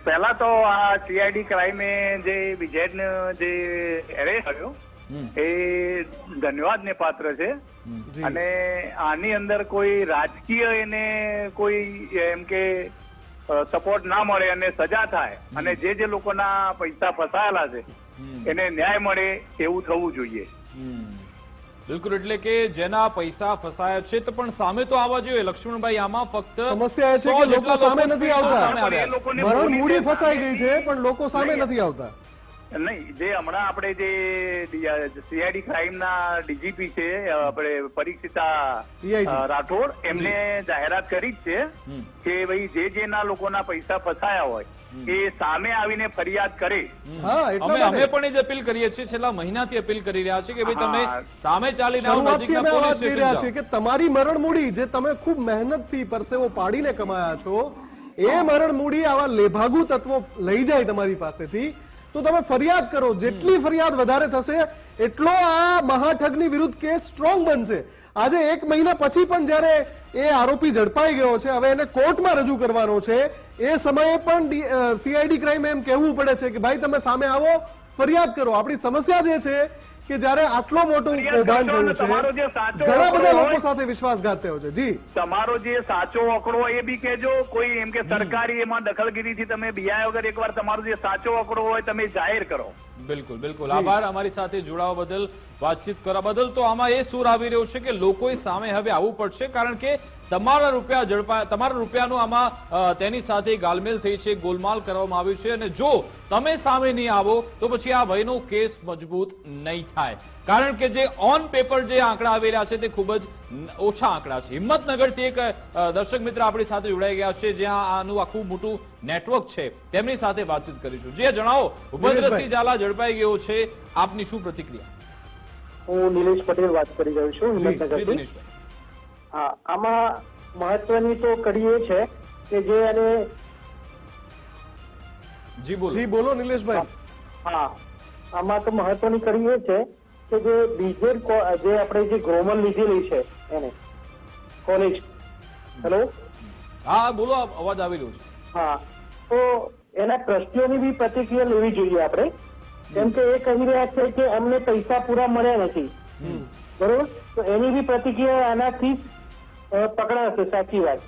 પહેલા તો આ સીઆઈડી ક્રાઇમે જે વિજયને જે એરેસ્ટ કર્યો એ ધન્યવાદને પાત્ર છે. અને આની અંદર કોઈ રાજકીય એને કોઈ એમ કે સપોર્ટ ના મળે અને સજા થાય, અને જે લોકોના પૈસા ફસાયેલા છે એને ન્યાય મળે એવું થવું જોઈએ. બિલકુલ, એટલે કે જેના પૈસા ફસાયા છે તો પણ સામે તો આવવા જોઈએ. લક્ષ્મણભાઈ, આમાં ફક્ત સમસ્યા એ છે કે લોકો સામે નથી આવતા. સામે આવ્યા છે. મરણ મૂડી ફસાઈ ગઈ છે પણ લોકો સામે નથી આવતા. નહીં, જે હમણાં આપણે જે સીઆઈડી ક્રાઇમના ડીજીપી છે આપણે પરીક્ષિતા PIG. રાઠોડ, એમને જાહેરાત કરી જ છે કે ભાઈ જેના લોકોના પૈસા ફસાયા હોય એ સામે આવીને ફરિયાદ કરે. હા, એટલા અમે માટે પણ એ જ અપીલ કરીએ છીએ, છેલ્લા મહિનાથી અપીલ કરી રહ્યા છીએ કે ભાઈ તમે હા. સામે ચાલીને આવો, શરૂઆતથી નજીકના અમે આ પોલીસ વાત કહી સ્ટેશન રહ્યા જાઓ. છીએ કે તમારી મરણ મૂડી જે તમે ખૂબ મહેનતથી પરસેવો પાડીને કમાયા છો, એ મરણ મૂડી આવા લેભાગુ તત્વો લઈ જાય તમારી પાસેથી, તો તમે ફરિયાદ કરો. જેટલી ફરિયાદ વધારે થશે એટલો આ મહાઠગની વિરુદ્ધ કેસ સ્ટ્રોંગ બનશે. આજે 1 મહિના પછી પણ જ્યારે એ આરોપી ઝડપાઈ ગયો છે, હવે એને કોર્ટમાં રજૂ કરવાનો છે, એ સમયે પણ સીઆઈડી ક્રાઇમ એમ કહેવું પડે છે કે ભાઈ તમે સામે આવો, ફરિયાદ કરો. આપણી સમસ્યા જે છે કે જ્યારે આટલો મોટો કૌભાંડ થયું છે, તમારો જે સાચો ઘણા બધા આંકડો લોકો હોય, સાથે વિશ્વાસઘાત થયો છે. જી, તમારો જે સાચો આંકડો હોય એ બી કહેજો. કોઈ એમ કે સરકારી એમાં દખલગીરીથી તમે બિહાય વગર એકવાર તમારો જે સાચો આંકડો હોય તમે જાહેર કરો. બિલકુલ બિલકુલ, આભાર અમારી સાથે જોડાવા બદલ, વાતચીત કરવા બદલ. તો આમાં એ સૂર આવી રહ્યો છે કે લોકોએ સામે હવે આવવું પડશે, કારણ કે તમારા રૂપિયા ઝડપાયા, તમારા રૂપિયાનું આમાં તેની સાથે ગાલમેલ થઈ છે, ગોલમાલ કરવામાં આવ્યું છે, અને જો તમે સામે નહીં આવો તો પછી આ ભયનો કેસ મજબૂત નહીં થાય. કારણ કે જે ઓન પેપર જે આંકડા આવી રહ્યા છે તે ખૂબ જ ઓછા આંકડા છે. હિંમતનગરથી એક દર્શક મિત્ર આપણી સાથે જોડાઈ ગયા છે, જ્યાં આનું આખું મોટું નેટવર્ક છે, તેમની સાથે વાતચીત કરીશું. જે જણાવો, ભૂપેન્દ્રસિંહ ઝાલા ઝડપાઈ ગયો છે, આપની શું પ્રતિક્રિયા? હું નિલેશ પટેલ વાત કરી રહ્યો છું જી હિંમતનગરથી. દિનેશભાઈ. હા, આમાં મહત્વની તો કડી એ છે કે જે એને જી બોલો. જી બોલો નિલેશભાઈ. હા, આમાં તો મહત્વની કડી એ છે કે જે બીજેડ જે આપણે જે ગ્રોમર લીધેલી છે એને કોલેજ. હેલો, હા બોલો, અવાજ આવી રહ્યો છે. હા, તો એના ટ્રસ્ટીઓની બી પ્રતિક્રિયા લેવી જોઈએ આપણે, કેમ કે એ કહી રહ્યા છે કે અમને પૈસા પૂરા મળ્યા નથી. બરોબર, તો એની બી પ્રતિક્રિયા આનાથી પકડાશે. સાચી વાત.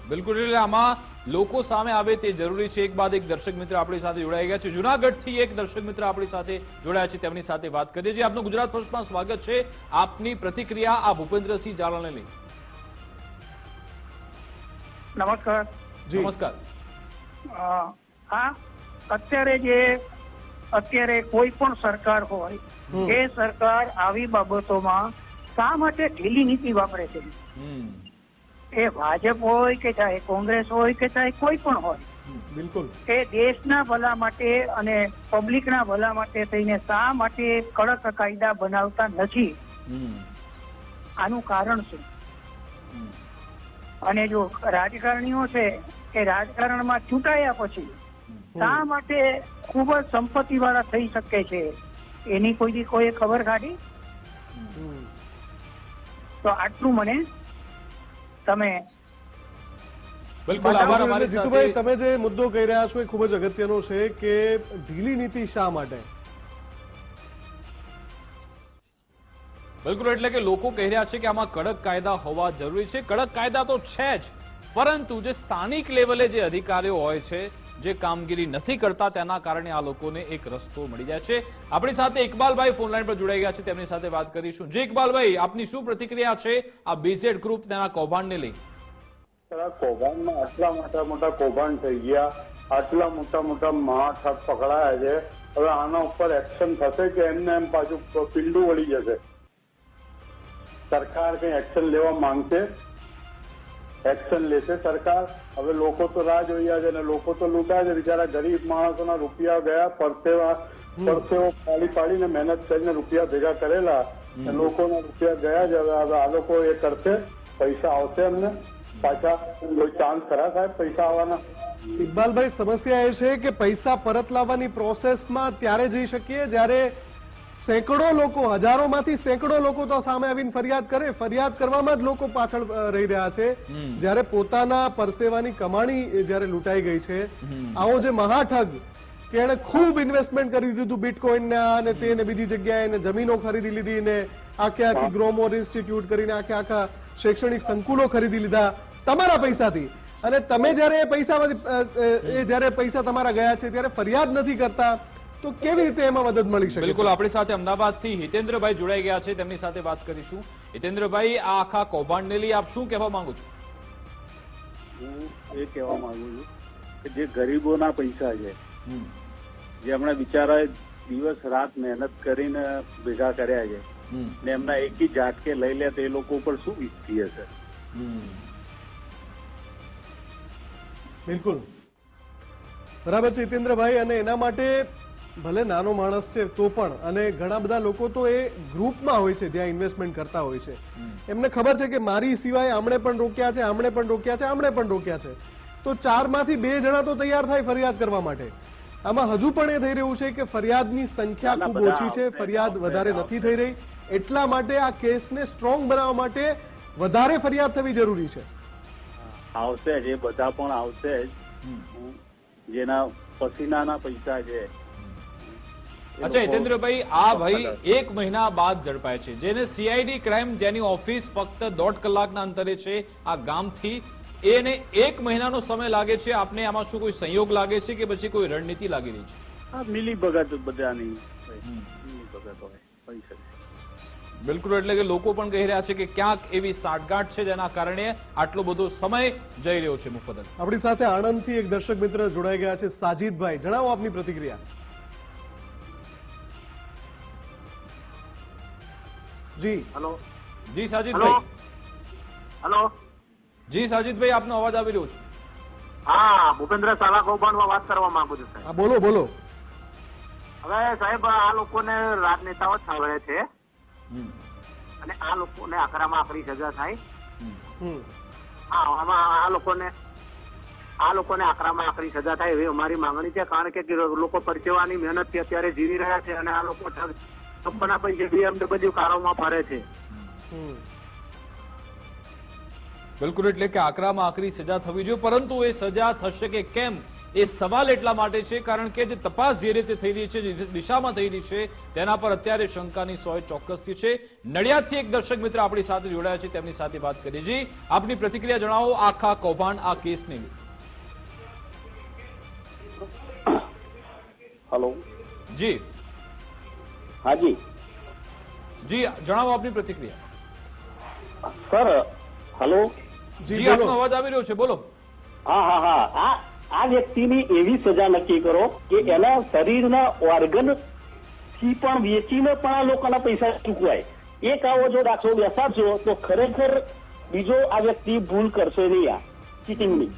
બિલકુલ, એટલે આમાં લોકો સામે આવે તે જરૂરી છે. એક બાદ એક દર્શક મિત્ર આપણી સાથે જોડાઈ ગયા છે. જુનાગઢથી એક દર્શક મિત્ર આપણી સાથે જોડાયા છે, તેમની સાથે વાત કરીએ છીએ. આપનું ગુજરાત ફર્સ્ટમાં સ્વાગત છે. આપની પ્રતિક્રિયા આ ભૂપેન્દ્રસિંહ ઝાલાને લઈ. નમસ્કાર. જી, નમસ્કાર. હા, અત્યારે કોઈ પણ સરકાર હોય, એ સરકાર આવી બાબતોમાં શા માટે ઢીલી નીતિ વાપરે છે? એ ભાજપ હોય કે ચાહે કોંગ્રેસ હોય કે ચાહે કોઈ પણ હોય, બિલકુલ. એ દેશના ભલા માટે અને પબ્લિકના ભલા માટે થઈને શા માટે કડક કાયદા બનાવતા નથી? આનું કારણ શું? અને જો રાજકારણીઓ છે એ રાજકારણમાં ચૂંટાયા પછી શા માટે ખૂબ જ સંપત્તિ વાળા થઈ શકે છે, એની કોઈ ખબર કાઢી? તો આટલું મને તમે. બિલકુલ, આભાર અમારી જીતુભાઈ, સાથે. તમે જે મુદ્દો કહી રહ્યા છો એ ખૂબ જ અગત્યનો છે કે ઢીલી નીતિ શા માટે? બિલકુલ, એટલે કે લોકો કહી રહ્યા છે કે આમાં કડક કાયદા હોવા જરૂરી છે. કડક કાયદા તો છે જ, પરંતુ જે સ્થાનિક લેવલે જે અધિકારીઓ હોય છે, જે કામગીરી નથી કરતા, તેના કારણે આ લોકોને એક રસ્તો મળી જાય છે. આપણી સાથે ઇકબાલભાઈ ફોનલાઈન પર જોડાઈ ગયા છે, તેમની સાથે વાત કરીશું. જે ઇકબાલભાઈ, આપની શું પ્રતિક્રિયા છે આ બીઝેડ ગ્રુપ તેના કૌભાંડને લઈ? કૌભાંડમાં આટલા મોટા કૌભાંડ થઈ ગયા, આટલા મોટા મહાઠગ પકડાયા છે. હવે આના ઉપર એક્શન થશે કે એમને એમ પાછું પિંડું વળી જશે? સરકાર કઈ એક્શન લેવા માંગશે? એક્શન લેશે સરકાર? હવે લોકો તો રાહ જોઈ રહ્યા છે અને લોકો તો લૂંટાય છે. બિચારા ગરીબ માણસોના રૂપિયા ગયા, પરસેવો પાડીને મહેનત કરીને રૂપિયા ભેગા કરેલા, લોકોના રૂપિયા ગયા જ. હવે આ લોકો એ કરશે? પૈસા આવશે એમને પાછા? કોઈ ચાન્સ ખરા સાહેબ પૈસા આવવાના? ઇકબાલભાઈ, સમસ્યા એ છે કે પૈસા પરત લાવવાની પ્રોસેસમાં ત્યારે જઈ શકીએ જ્યારે સેંકડો લોકો, હજારોમાંથી સેંકડો લોકો તો સામે આવીને ફરિયાદ કરે. ફરિયાદ કરવામાં જ લોકો પાછળ રહી રહ્યા છે. જ્યારે પોતાના પરસેવાની કમાણી જ્યારે લૂંટાઈ ગઈ છે, આવો જે મહાઠગ કે એને ખૂબ ઇન્વેસ્ટમેન્ટ કરી દીધું બિટકોઇનના અને તેને બીજી જગ્યાએ એને જમીનો ખરીદી લીધી ને આખી ગ્રોમોર ઇન્સ્ટિટ્યૂટ કરીને આખા શૈક્ષણિક સંકુલો ખરીદી લીધા તમારા પૈસાથી, અને તમે જ્યારે જ્યારે પૈસા તમારા ગયા છે ત્યારે ફરિયાદ નથી કરતા, તો કેવી રીતે એમાં મદદ મળી શકે? બિલકુલ, આપણી સાથે અમદાવાદથી હિતેન્દ્રભાઈ જોડાઈ ગયા છે, તેમની સાથે વાત કરીશું. હિતેન્દ્રભાઈ, આ આખા કૌભાંડને લઈ આપ શું કહેવા માંગો છો? હું એ કહેવા માંગુ છું કે જે ગરીબોના પૈસા છે જે હમણાં બિચારા દિવસ રાત મહેનત કરીને ભેગા કર્યા છે ને એમના એકી ઝાટકે લઈ લે તો એ લોકો ઉપર શું વીતતી હશે? બિલકુલ બરાબર છે હિતેન્દ્રભાઈ, અને એના માટે ભલે નાનો માણસ છે તો પણ, અને ઘણા બધા લોકો તો એ ગ્રુપમાં હોય છે જ્યાં ઇન્વેસ્ટમેન્ટ કરતા હોય છે, એમને ખબર છે કે મારી સિવાય આમણે પણ રોક્યા છે, આમણે પણ રોક્યા છે, આમણે પણ રોક્યા છે, તો 4 માંથી 2 જણા તો તૈયાર થાય ફરિયાદ કરવા માટે. આમાં હજુ પણ એ થઈ રહ્યું છે કે ફરિયાદની સંખ્યા ખૂબ ઓછી છે, ફરિયાદ વધારે નથી થઈ રહી, એટલા માટે આ કેસને સ્ટ્રોંગ બનાવવા માટે વધારે ફરિયાદ થવી જરૂરી છે. આવશે જ, એ બધા પણ આવશે જ, જેના પસીનાના પૈસા છે. અચ્છા હિતેન્દ્રભાઈ, આ ભાઈ 1 મહિના બાદ ઝડપાય છે, જેને સીઆઈડી ક્રાઇમ જેની ઓફિસ ફક્ત 1.5 કલાકના અંતરે છે આ ગામથી, એને 1 મહિનાનો સમય લાગે છે. આપને આમાં શું કોઈ સંયોગ લાગે છે કે પછી કોઈ રણનીતિ લાગી રહી છે? હા, મિલી ભગત બધાની મિલી ભગત હોય, હોઈ શકે. બિલકુલ, એટલે કે લોકો પણ કહી રહ્યા છે કે ક્યાંક એવી સાંઠગાંઠ છે જેના કારણે આટલો બધો સમય જઈ રહ્યો છે. મુફદ્દલ, આપણી સાથે આણંદથી એક દર્શક મિત્ર જોડાઈ ગયા છે, સાજીદભાઈ, જણાવો આપની પ્રતિક્રિયા. જી હેલો જી સાજીદભાઈ. હેલો, જી સાજીદભાઈ, આપનો અવાજ આવી રહ્યો છે. હા, ભૂપેન્દ્ર સાલા કૌભાંડમાં વાત કરવા માંગુ છું સાહેબ. હા, બોલો બોલો. હવે સાહેબ, આ લોકોને રાજનેતાઓ જ સાંભળે છે અને આ લોકોને આકરામાં આકરી સજા થાય. આ લોકોને આકરામાં આકરી સજા થાય એવી અમારી માંગણી છે, કારણ કે લોકો પરસેવાની મહેનતથી અત્યારે જીવી રહ્યા છે અને આ લોકો કંપના પૈસે BMW કારોમાં ફરે છે. બિલકુલ, એટલે કે આકરામાં આકરી સજા થવી જોઈએ, પરંતુ એ સજા થશે કે કેમ એ સવાલ એટલા માટે છે કારણ કે જે તપાસ જે રીતે થઈ રહી છે, જે દિશામાં થઈ રહી છે, તેના પર અત્યારે શંકાની સોય ચોક્કસથી છે. નડિયાદથી એક દર્શક મિત્ર આપણી સાથે જોડાયા છે, તેમની સાથે વાત કરીએ. જી, આપની પ્રતિક્રિયા જણાવો આખા કૌભાંડ, આ કેસની. હેલો, જી હાજી જી, જણાવો આપની પ્રતિક્રિયા. સર. હેલો, જી, આપનો અવાજ આવી રહ્યો છે, બોલો. હા, આ વ્યક્તિની એવી સજા નક્કી કરો કે એના શરીરના ઓર્ગન થી પણ વેચીને પણ આ લોકોના પૈસા ચૂકવાય. એક આવો જો દાખલો બેસાડશો તો ખરેખર બીજો આ વ્યક્તિ ભૂલ કરશે નહીં આ ચીટિંગની.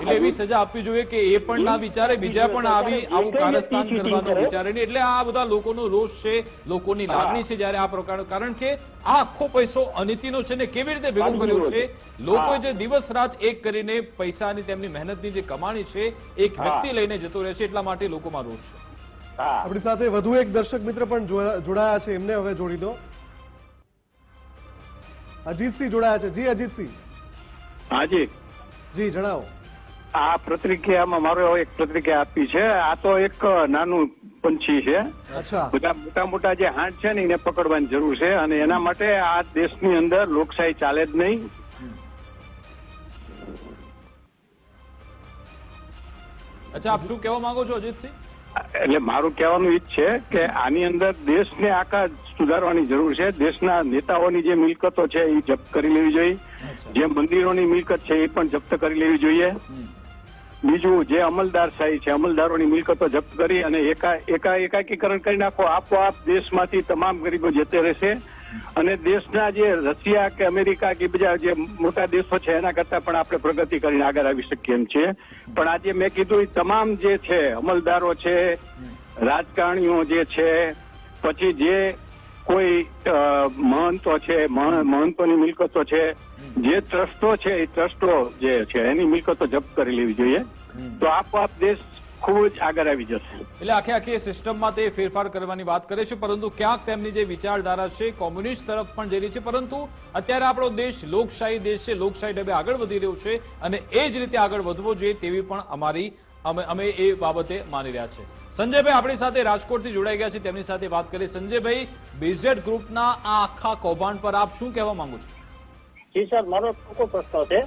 એટલે એવી સજા આપવી જોઈએ કે એ પણ ના વિચારે, બીજા પણ આવું કારસ્તાન કરવાનું વિચારે નહીં. એટલે આ બધા લોકોનો રોષ છે, લોકોની લાગણી છે જ્યારે આ પ્રકાર, કારણ કે આ આખો પૈસો અનિતિનો છે ને કેવી રીતે ભેગો કર્યો છે. લોકો જે દિવસ રાત એક કરીને પૈસાની તેમની મહેનતની જે કમાણી છે એક વ્યક્તિ લઈને જતો રહે છે, એટલા માટે લોકોમાં રોષ છે. આપણી સાથે વધુ એક દર્શક મિત્ર પણ જોડાયા છે, એમને હવે જોડી દો. અજીતસિંહ જોડાયા છે. જી અજીતસિંહ. હાજી જી, જણાવો. આ પ્રતિક્રિયામાં મારો એક પ્રતિક્રિયા આપી છે. આ તો એક નાનું પંછી છે. અચ્છા. બધા મોટા મોટા જે હાથ છે ને એને પકડવાની જરૂર છે, અને એના માટે આ દેશની અંદર લોકશાહી ચાલે જ નહીં. અચ્છા, આપ શું કહેવા માંગો છો અજીતસિંહ? એટલે મારું કહેવાનું ઈ જ છે કે આની અંદર દેશને આખા સુધારવાની જરૂર છે. દેશના નેતાઓની જે મિલકતો છે એ જપ્ત કરી લેવી જોઈએ, જે મંદિરોની મિલકત છે એ પણ જપ્ત કરી લેવી જોઈએ. બીજું, જે અમલદારશાહી છે, અમલદારોની મિલકતો જપ્ત કરી અને એકાકીકરણ કરી નાખો. આપોઆપ દેશમાંથી તમામ ગરીબો જતે રહેશે અને દેશના જે રશિયા કે અમેરિકા કે બીજા જે મોટા દેશો છે એના કરતા પણ આપણે પ્રગતિ કરીને આગળ આવી શકીએ એમ છે. પણ આજે મેં કીધું એ તમામ જે છે અમલદારો છે, રાજકારણીઓ જે છે, પછી જે કોઈ મહંતો છે, મહંતોની મિલકતો છે, જે ટ્રસ્ટો છે એ ટ્રસ્ટો જે છે એની મિલકતો જપ્ત કરી લેવી જોઈએ, તો આપોઆપ દેશ ખૂબ જ આગળ આવી જશે. એટલે આખી સિસ્ટમમાં તે ફેરફાર કરવાની વાત કરે છે, પરંતુ ક્યાંક તેમની જે વિચારધારા છે કોમ્યુનિસ્ટ તરફ પણ જઈ રહી છે. પરંતુ અત્યારે આપણો દેશ લોકશાહી દેશ છે, લોકશાહી ઢબે આગળ વધી રહ્યો છે અને એ જ રીતે આગળ વધવો જોઈએ તેવી પણ અમે એ બાબતે માની રહ્યા છે. સંજયભાઈ આપણી સાથે રાજકોટથી જોડાઈ ગયા છે, તેમની સાથે વાત કરીએ. સંજયભાઈ, બીઝેડ ગ્રુપના આ આખા કૌભાંડ પર આપ શું કહેવા માંગો છો? જી સર, મારો ટૂંકો પ્રશ્ન છે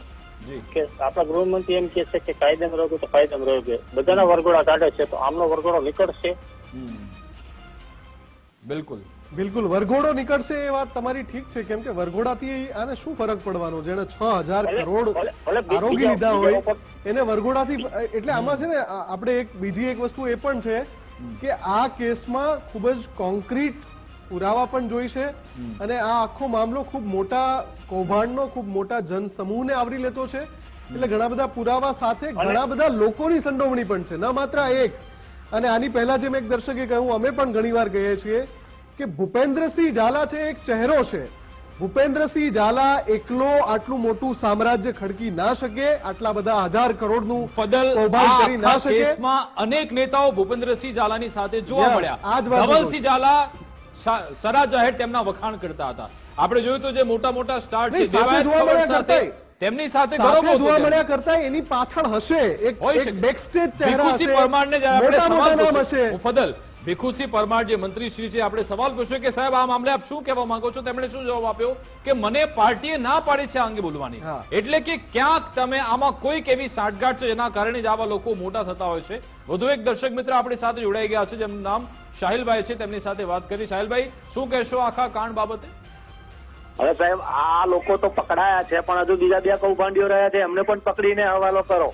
જી કે આપણા ગૃહમંત્રી એમ કે છે કે કાયદામાં રહો તો કાયદામાં રહો, બધાના વરઘોડા કાઢે છે તો આમનો વરઘોડો નીકળશે? બિલકુલ બિલકુલ વરઘોડો નીકળશે એ વાત તમારી ઠીક છે, કેમ કે વરઘોડાથી આને શું ફરક પડવાનો? જેને 6,000 કરોડ આરોગી લીધા હોય એને વરઘોડાથી, એટલે આમાં છે ને આપણે બીજી એક વસ્તુ એ પણ છે કે આ કેસમાં ખૂબ જ કોન્ક્રીટ પુરાવા પણ જોઈશે અને આ આખો મામલો ખૂબ મોટા કૌભાંડનો, ખૂબ મોટા જનસમૂહને આવરી લેતો છે, એટલે ઘણા બધા પુરાવા સાથે ઘણા બધા લોકોની સંડોવણી પણ છે, ન માત્ર એક. અને આની પહેલા જેમ એક દર્શકે કહ્યું, અમે પણ ઘણીવાર કહીએ છીએ કે ભૂપેન્દ્રસિંહ ઝાલા છે એક ચહેરો છે. ભૂપેન્દ્રસિંહ ઝાલા એકલો આટલું મોટું સામ્રાજ્ય ખડકી ના શકે, આટલા બધા 1000 કરોડનું ફદલ કૌભાંડ કરી ના શકે. કેસમાં અનેક નેતાઓ ભૂપેન્દ્રસિંહ ઝાલાની સાથે જોવા Yes, મળ્યા. આ જ વાત ધવલસિંહ ઝાલા સરા જાહેર તેમના વખાણ કરતા હતા. આપણે જોયું તો જે મોટા મોટા સ્ટાર છે નહીં, સાથે દેવાયત જોવા ખબર મળ્યા સાથે કરતાંય. તેમની સાથે સાથે ગૌરવ જોવા હતું. મળ્યા કરતા એની પાછળ હશે હોઈ એક શકે. બેકસ્ટેજ ચહેરા ભીખુસિંહ હશે, પરમારને જ્યારે આપણે મોટા સવાલ મોટા નામ પૂછ્યો, હશે. હું ફદલ ભીખુસિંહ પરમાર જે મંત્રી શ્રી છે, આપણે સવાલ પૂછ્યો કે સાહેબ આ મામલે આપ શું કહેવા માંગો છો? તેમણે શું જવાબ આપ્યો કે મને પાર્ટીએ ના પાડી છે આ અંગે બોલવાની. હા. એટલે કે ક્યાંક તમે આમાં કોઈક એવી સાંઠગાંઠ છે જેના કારણે જ આવા લોકો મોટા થતા હોય છે. વધુ એક દર્શક મિત્ર આપણી સાથે જોડાઈ ગયા છે, જેમનું નામ સાહિલભાઈ છે, તેમની સાથે વાત કરી. સાહિલભાઈ, શું કહેશો આખા કાંડ બાબતે? હવે સાહેબ આ લોકો તો પકડાયા છે, પણ હજુ બીજા 2 કૌભાંડીઓ રહ્યા છે, એમને પણ પકડીને હવાલો કરો.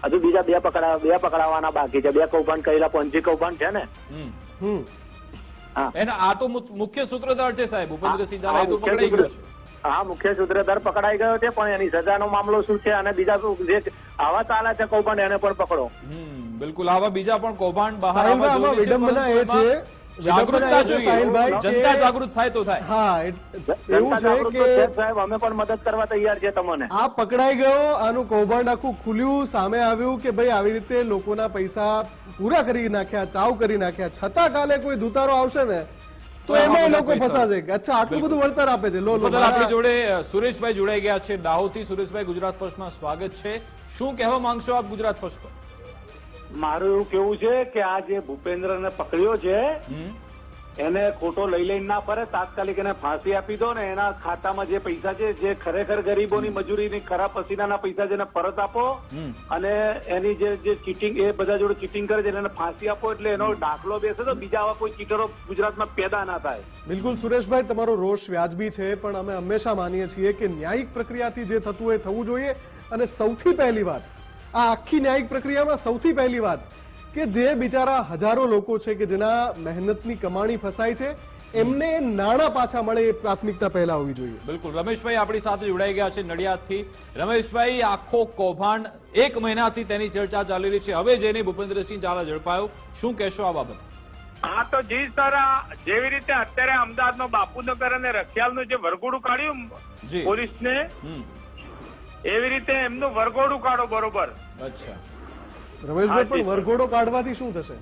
હજુ બીજા 2 પકડાવાના બાકી છે. 2 કૌભાંડ કરેલા, પંજી કૌભાંડ છે ને. એના આ તો મુખ્ય સૂત્રધાર છે સાહેબ ભૂપેન્દ્રસિંહ ઝાલા, એ તો પકડાઈ ગયો છે. હા, મુખ્ય સૂત્રધાર પકડાઈ ગયો છે, પણ એની સજાનો મામલો શું છે અને બીજા જે આવા ચાલે છે કૌભાંડ એને પણ પકડો. બિલકુલ, આવા બીજા પણ કૌભાંડ બહાર સાહિલભાઈ, આવવા આમાં જરૂરી છે, વિડંબના એ પરંતુ છે, જાગૃતતા જોઈએ. સાહિલભાઈ, જનતા કે- જાગૃત થાય તો થાય. હા, એવું છે જાગૃત તો કે છે સાહેબ, અમે પણ મદદ કરવા તૈયાર છે તમને. આ પકડાઈ ગયો, આનું કૌભાંડ આખું ખુલ્યું, સામે આવ્યું કે ભાઈ આવી રીતે લોકોના પૈસા પૂરા કરી નાખ્યા, ચાવ કરી નાખ્યા, છતાં કાલે કોઈ દુતારો આવશે ને તો એમાં એ લોકો ફસાશે કે અચ્છા આટલું બધું વળતર આપે છે. લો લો, બદલ આપણી જોડે સુરેશભાઈ જોડાઈ ગયા છે દાહોદથી. સુરેશભાઈ, ગુજરાત ફર્સ્ટમાં સ્વાગત છે. શું કહેવા માંગશો આપ ગુજરાત ફર્સ્ટ પર? મારું એવું કેવું છે કે આ જે ભૂપેન્દ્રને પકડ્યો છે એને ખોટો લઈને ના ફરે, તાત્કાલિક એને ફાંસી આપી દો ને એના ખાતામાં જે પૈસા છે, જે ખરેખર ગરીબોની મજૂરીની ખરાબ પસીનાના પૈસા છે એને પરત આપો, અને એની જે ચીટિંગ, એ બધા જોડે ચીટિંગ કરે છે એને ફાંસી આપો, એટલે એનો દાખલો બેસે તો બીજા આવા કોઈ ચીટરો ગુજરાતમાં પેદા ના થાય. બિલકુલ સુરેશભાઈ, તમારો રોષ વ્યાજબી છે, પણ અમે હંમેશા માનીએ છીએ કે ન્યાયિક પ્રક્રિયાથી જે થતું હોય થવું જોઈએ. અને સૌથી પહેલી વાત, આ આખી ન્યાયિક પ્રક્રિયામાં સૌથી પહેલી વાત કે જે બિચારા હજારો લોકો છે કે જેના મહેનતની કમાણી ફસાય છે, એમને નાણાં પાછા મળે એ પ્રાથમિકતા પહેલા હોવી જોઈએ. બિલકુલ, રમેશભાઈ આપણી સાથે જોડાઈ ગયા છે નડિયાદથી. રમેશભાઈ, આખો કૌભાંડ 1 મહિનાથી તેની ચર્ચા ચાલી રહી છે, હવે જેને ભૂપેન્દ્રસિંહ ઝાલા ઝડપાયો, શું કહેશો આ બાબતે? હા, તો જી સર, જેવી રીતે અત્યારે અમદાવાદનો બાપુનગર અને રખિયાલનું જે વરઘોડું કાઢ્યું જી. પોલીસને, એવી રીતે એમનું વરઘોડું કાઢો બરોબર. અચ્છા, રમેશભાઈ, પણ વરઘોડો કાઢવાથી શું થશે?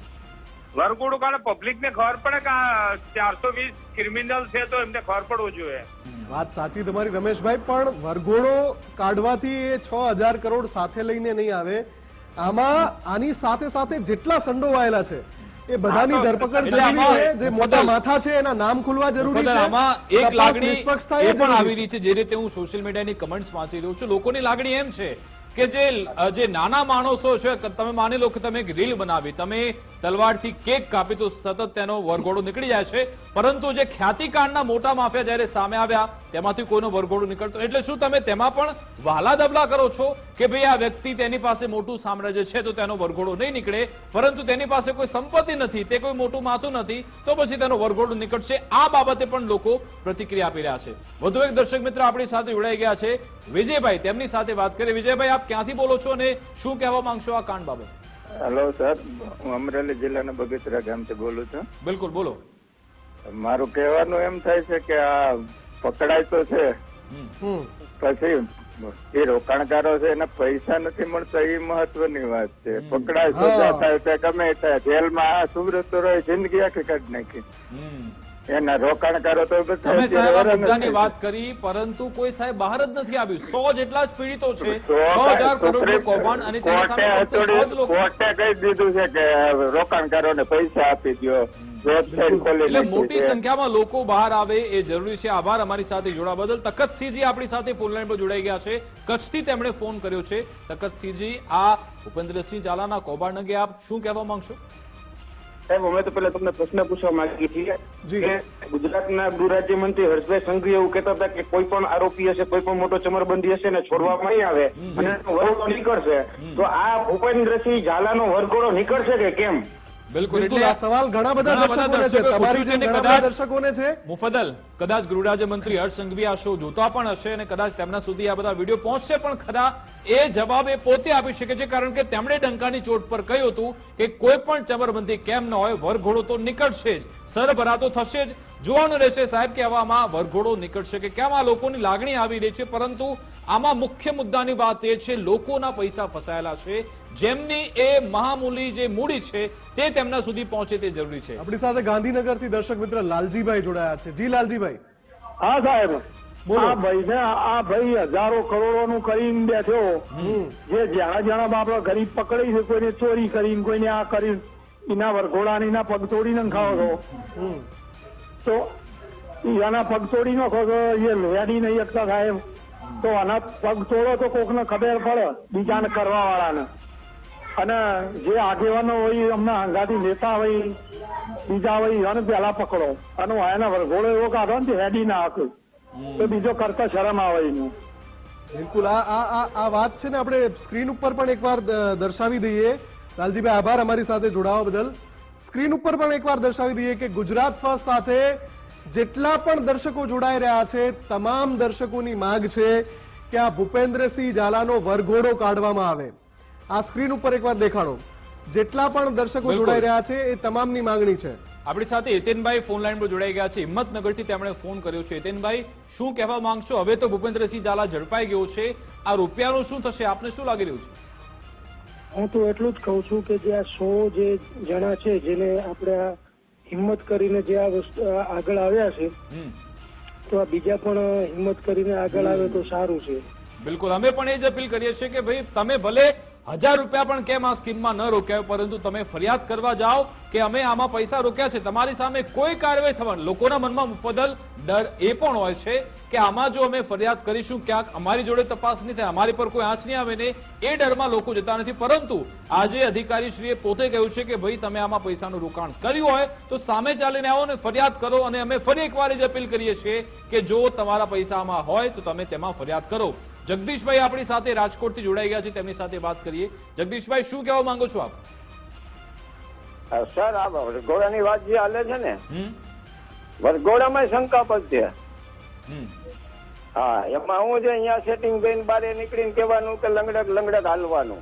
વરઘોડું કાઢો, પબ્લિક ને ખબર પડે કે આ 420 ક્રિમિનલ છે તો એમને ખબર પડવું જોઈએ. વાત સાચી તમારી રમેશભાઈ, પણ વરઘોડો કાઢવાથી એ 6,000 કરોડ સાથે લઈને નહીં આવે. આમાં આની સાથે સાથે જેટલા સંડોવાયેલા છે એ બધાની ધરપકડ જરૂરી છે. જે મોટા માથા છે એના નામ ખુલવા જરૂરી છે. આમાં એક તપાસ લાગણી નિષ્પક્ષ થાય એ પણ આવી જરૂરી રહી છે, જે રીતે હું સોશિયલ મીડિયાની કમેન્ટ્સ વાંચી રહ્યો છું, લોકોની લાગણી એમ છે કે જે નાના માણસો છે, તમે માની લો કે તમે એક રીલ બનાવી, તમે તલવારથી કેક કાપી તો સતત તેનો વરઘોડો નીકળી જાય છે, પરંતુ જે ખ્યાતિકાંડના મોટા માફિયા જ્યારે સામે આવ્યા તેમાંથી કોઈનો વરઘોડો નીકળતો, એટલે શું તમે તેમાં પણ વહાલા દબલા કરો છો કે ભાઈ આ વ્યક્તિ, તેની પાસે મોટું સામ્રાજ્ય છે તો તેનો વરઘોડો નહીં નીકળે, પરંતુ તેની પાસે કોઈ સંપત્તિ નથી, તે કોઈ મોટું માથું નથી, તો પછી તેનો વરઘોડો નીકળશે? આ બાબતે પણ લોકો પ્રતિક્રિયા આપી રહ્યા છે. વધુ એક દર્શક મિત્ર આપણી સાથે જોડાઈ ગયા છે, વિજયભાઈ, તેમની સાથે વાત કરીએ. વિજયભાઈ, આપ ક્યાંથી બોલો છો અને શું કહેવા માંગશો આ કાંડ બાબતે? હેલો સર, હું અમરેલી જિલ્લાના બગસરા ગામથી બોલું છું. બિલકુલ, બોલો. મારું કહેવાનું એમ થાય છે કે આ પકડાય તો છે, પછી એ રોકાણકારો છે એને પૈસા નથી મળતા, એ મહત્વની વાત છે. પકડાય સજા થાય તો ગમે થાય, જેલમાં સુરત રહે, જિંદગી આખી કાઢી નાખી. એના રોકાણકારો તો તમે સાહેબ આ મુદ્દાની વાત કરી, પરંતુ કોઈ સાહેબ બહાર જ નથી આવ્યું. 100 જેટલા જ પીડિતો છે, 6,000 કરોડનું કૌભાંડ, અને તેની સામે ફક્ત 100 જ લોકો. કોર્ટે કહી દીધું છે કે રોકાણકારોને પૈસા આપી દો, વેબસાઇટ ખોલી એટલે નાખી મોટી છે. સંખ્યામાં લોકો બહાર આવે એ જરૂરી છે. આભાર અમારી સાથે જોડાવા બદલ. તખતસિંહજી આપણી સાથે ફોન લાઈન પર જોડાઈ ગયા છે, કચ્છથી તેમણે ફોન કર્યો છે. તખતસિંહજી, આ ભૂપેન્દ્રસિંહ ઝાલાના કૌભાંડ અંગે આપ શું કહેવા માંગશો? સાહેબ અમે તો પેલા તમને પ્રશ્ન પૂછવા માંગીએ છીએ જી. કે ગુજરાતના ગૃહ રાજ્યમંત્રી હર્ષભાઈ સંઘવી એવું કહેતા હતા કે કોઈ પણ આરોપી હશે, કોઈ પણ મોટો ચમરબંધી હશે ને છોડવામાં નહીં આવે અને એનો વરઘોડો નીકળશે, તો આ ભૂપેન્દ્રસિંહ ઝાલાનો વરઘોડો નીકળશે કે કેમ? બિલકુલ બિલકુલ આ સવાલ ઘણા બધા દર્શકોને છે, તમારી જેમ ઘણા બધા દર્શકોને છે. મુફદ્દલ કદાચ ગૃહ રાજ્યમંત્રી હર્ષ સંઘવી આ શો જોતા પણ હશે અને કદાચ તેમના સુધી આ બધા વિડીયો પહોંચશે પણ ખરા. એ જવાબ એ પોતે આપી શકે છે, કારણ કે તેમણે ડંકાની ચોટ પર કહ્યું હતું કે કોઈ પણ ચમરબંધી કેમ ન હોય, વરઘોડો તો નીકળશે જ, સરભરા તો થશે જ. જોવાનું રહેશે સાહેબ કે આવામાં વરઘોડો નીકળશે કે કેમ. આ લોકોની લાગણી આવી રહી છે, પરંતુ આમાં મુખ્ય મુદ્દાની વાત એ છે લોકોના પૈસા ફસાયેલા છે, જેમની એ મહામૂલી જે મૂડી છે તે તેમના સુધી પહોંચે તે જરૂરી છે. આપણી સાથે ગાંધીનગરથી દર્શક મિત્ર લાલજીભાઈ જોડાયા છે. જી લાલજીભાઈ. હા સાહેબ, બોલો. આ ભાઈને આ ભાઈ હજારો કરોડોનું કરીને બેઠો, જે જ્યાં જ્યાં આપડે ગરીબ પકડી છે, કોઈને ચોરી કરીને, કોઈને આ કરીને, એના વરઘોડા એના પગ તોડી નાખો છો, તો એના પગ તોડી નાખો છો, એ લોયાડી નહીં એકતા સાહેબ, તો આના પગ તોડો તો કોકને ખબર પડે, બીજાને કરવા વાળાને. અને જે આગેવાનો હોય, અમના હંગાથી નેતા હોય, બીજા હોય, અને પેલા પકડો અને એના વરઘોડો એવો કાઢો ને હેડી ના હાકે, તો બીજો કરતા શરમ આવે એનું. બિલકુલ આ વાત છે ને આપણે સ્ક્રીન ઉપર પણ એકવાર દર્શાવી દઈએ. લાલજીભાઈ આભાર અમારી સાથે જોડાવા બદલ. સ્ક્રીન ઉપર પણ એકવાર દર્શાવી દઈએ કે ગુજરાત ફર્સ્ટ સાથે જેટલા પણ દર્શકો જોડાઈ રહ્યા છે, તમામ દર્શકોની માંગ છે કે આ ભૂપેન્દ્રસિંહ ઝાલાનો વરઘોડો કાઢવામાં આવે. આ સ્ક્રીન ઉપર એકવાર દેખાડો. જેટલા પણ દર્શકો જોડાઈ રહ્યા છે એ તમામની માંગણી છે. આપણી સાથે હિતેનભાઈ ફોન લાઈન પર જોડાઈ ગયા છે. હિંમતનગરથી તેમણે ફોન કર્યો છે. હિતેનભાઈ, શું કહેવા માંગશો? હવે તો ભૂપેન્દ્રસિંહ ઝાલા ઝડપાઈ ગયો છે, આ રૂપિયાનું શું થશે? આપને શું લાગી રહ્યું છે? હું તો એટલું જ કહું છું કે જે આ 100 જે જણા છે, જેને આપણે હિંમત કરીને જે આ વસ્તુ આગળ આવ્યા છે, તો આ બીજા પણ હિંમત કરીને આગળ આવે તો સારું છે. બિલકુલ, અમે પણ એ જ અપીલ કરીએ છીએ કે ભાઈ તમે ભલે 1000 રૂપિયા પણ કેમ આ સ્કીમમાં ન રોક્યા, પરંતુ તમે ફરિયાદ કરવા જાઓ કે અમે આમાં પૈસા રોક્યા છે, તમારી સામે કોઈ કાર્યવાહી થવાની. લોકોના મનમાં મુફદ્દલ ડર એ પણ હોય છે કે આમાં જો અમે ફરિયાદ કરીશું, ક્યાંક અમારી જોડે તપાસ નહીં થાય, અમારી પર કોઈ આંચ નહીં આવે ને, એ ડરમાં લોકો જતા નથી. પરંતુ આજે અધિકારીશ્રીએ પોતે કહ્યું છે કે ભાઈ તમે આમાં પૈસાનું રોકાણ કર્યું હોય તો સામે ચાલીને આવો ને ફરિયાદ કરો. અને અમે ફરી એકવાર જ અપીલ કરીએ છીએ કે જો તમારા પૈસા આમાં હોય તો તમે તેમાં ફરિયાદ કરો. જગદીશભાઈ આપણી સાથે રાજકોટથી જોડાઈ ગયા છે, તેમની સાથે વાત કરીએ. જગદીશભાઈ, શું કહેવા માંગો છો આપ? સર, આ વરઘોડાની વાત જે હાલે છે ને, વરઘોડામાં શંકાસ્પદ છે. હા, એમાં હું છે અહીંયા સેટિંગ કરીને બારે નીકળીને કહેવાનું કે લંગડક લંગડક હાલવાનું.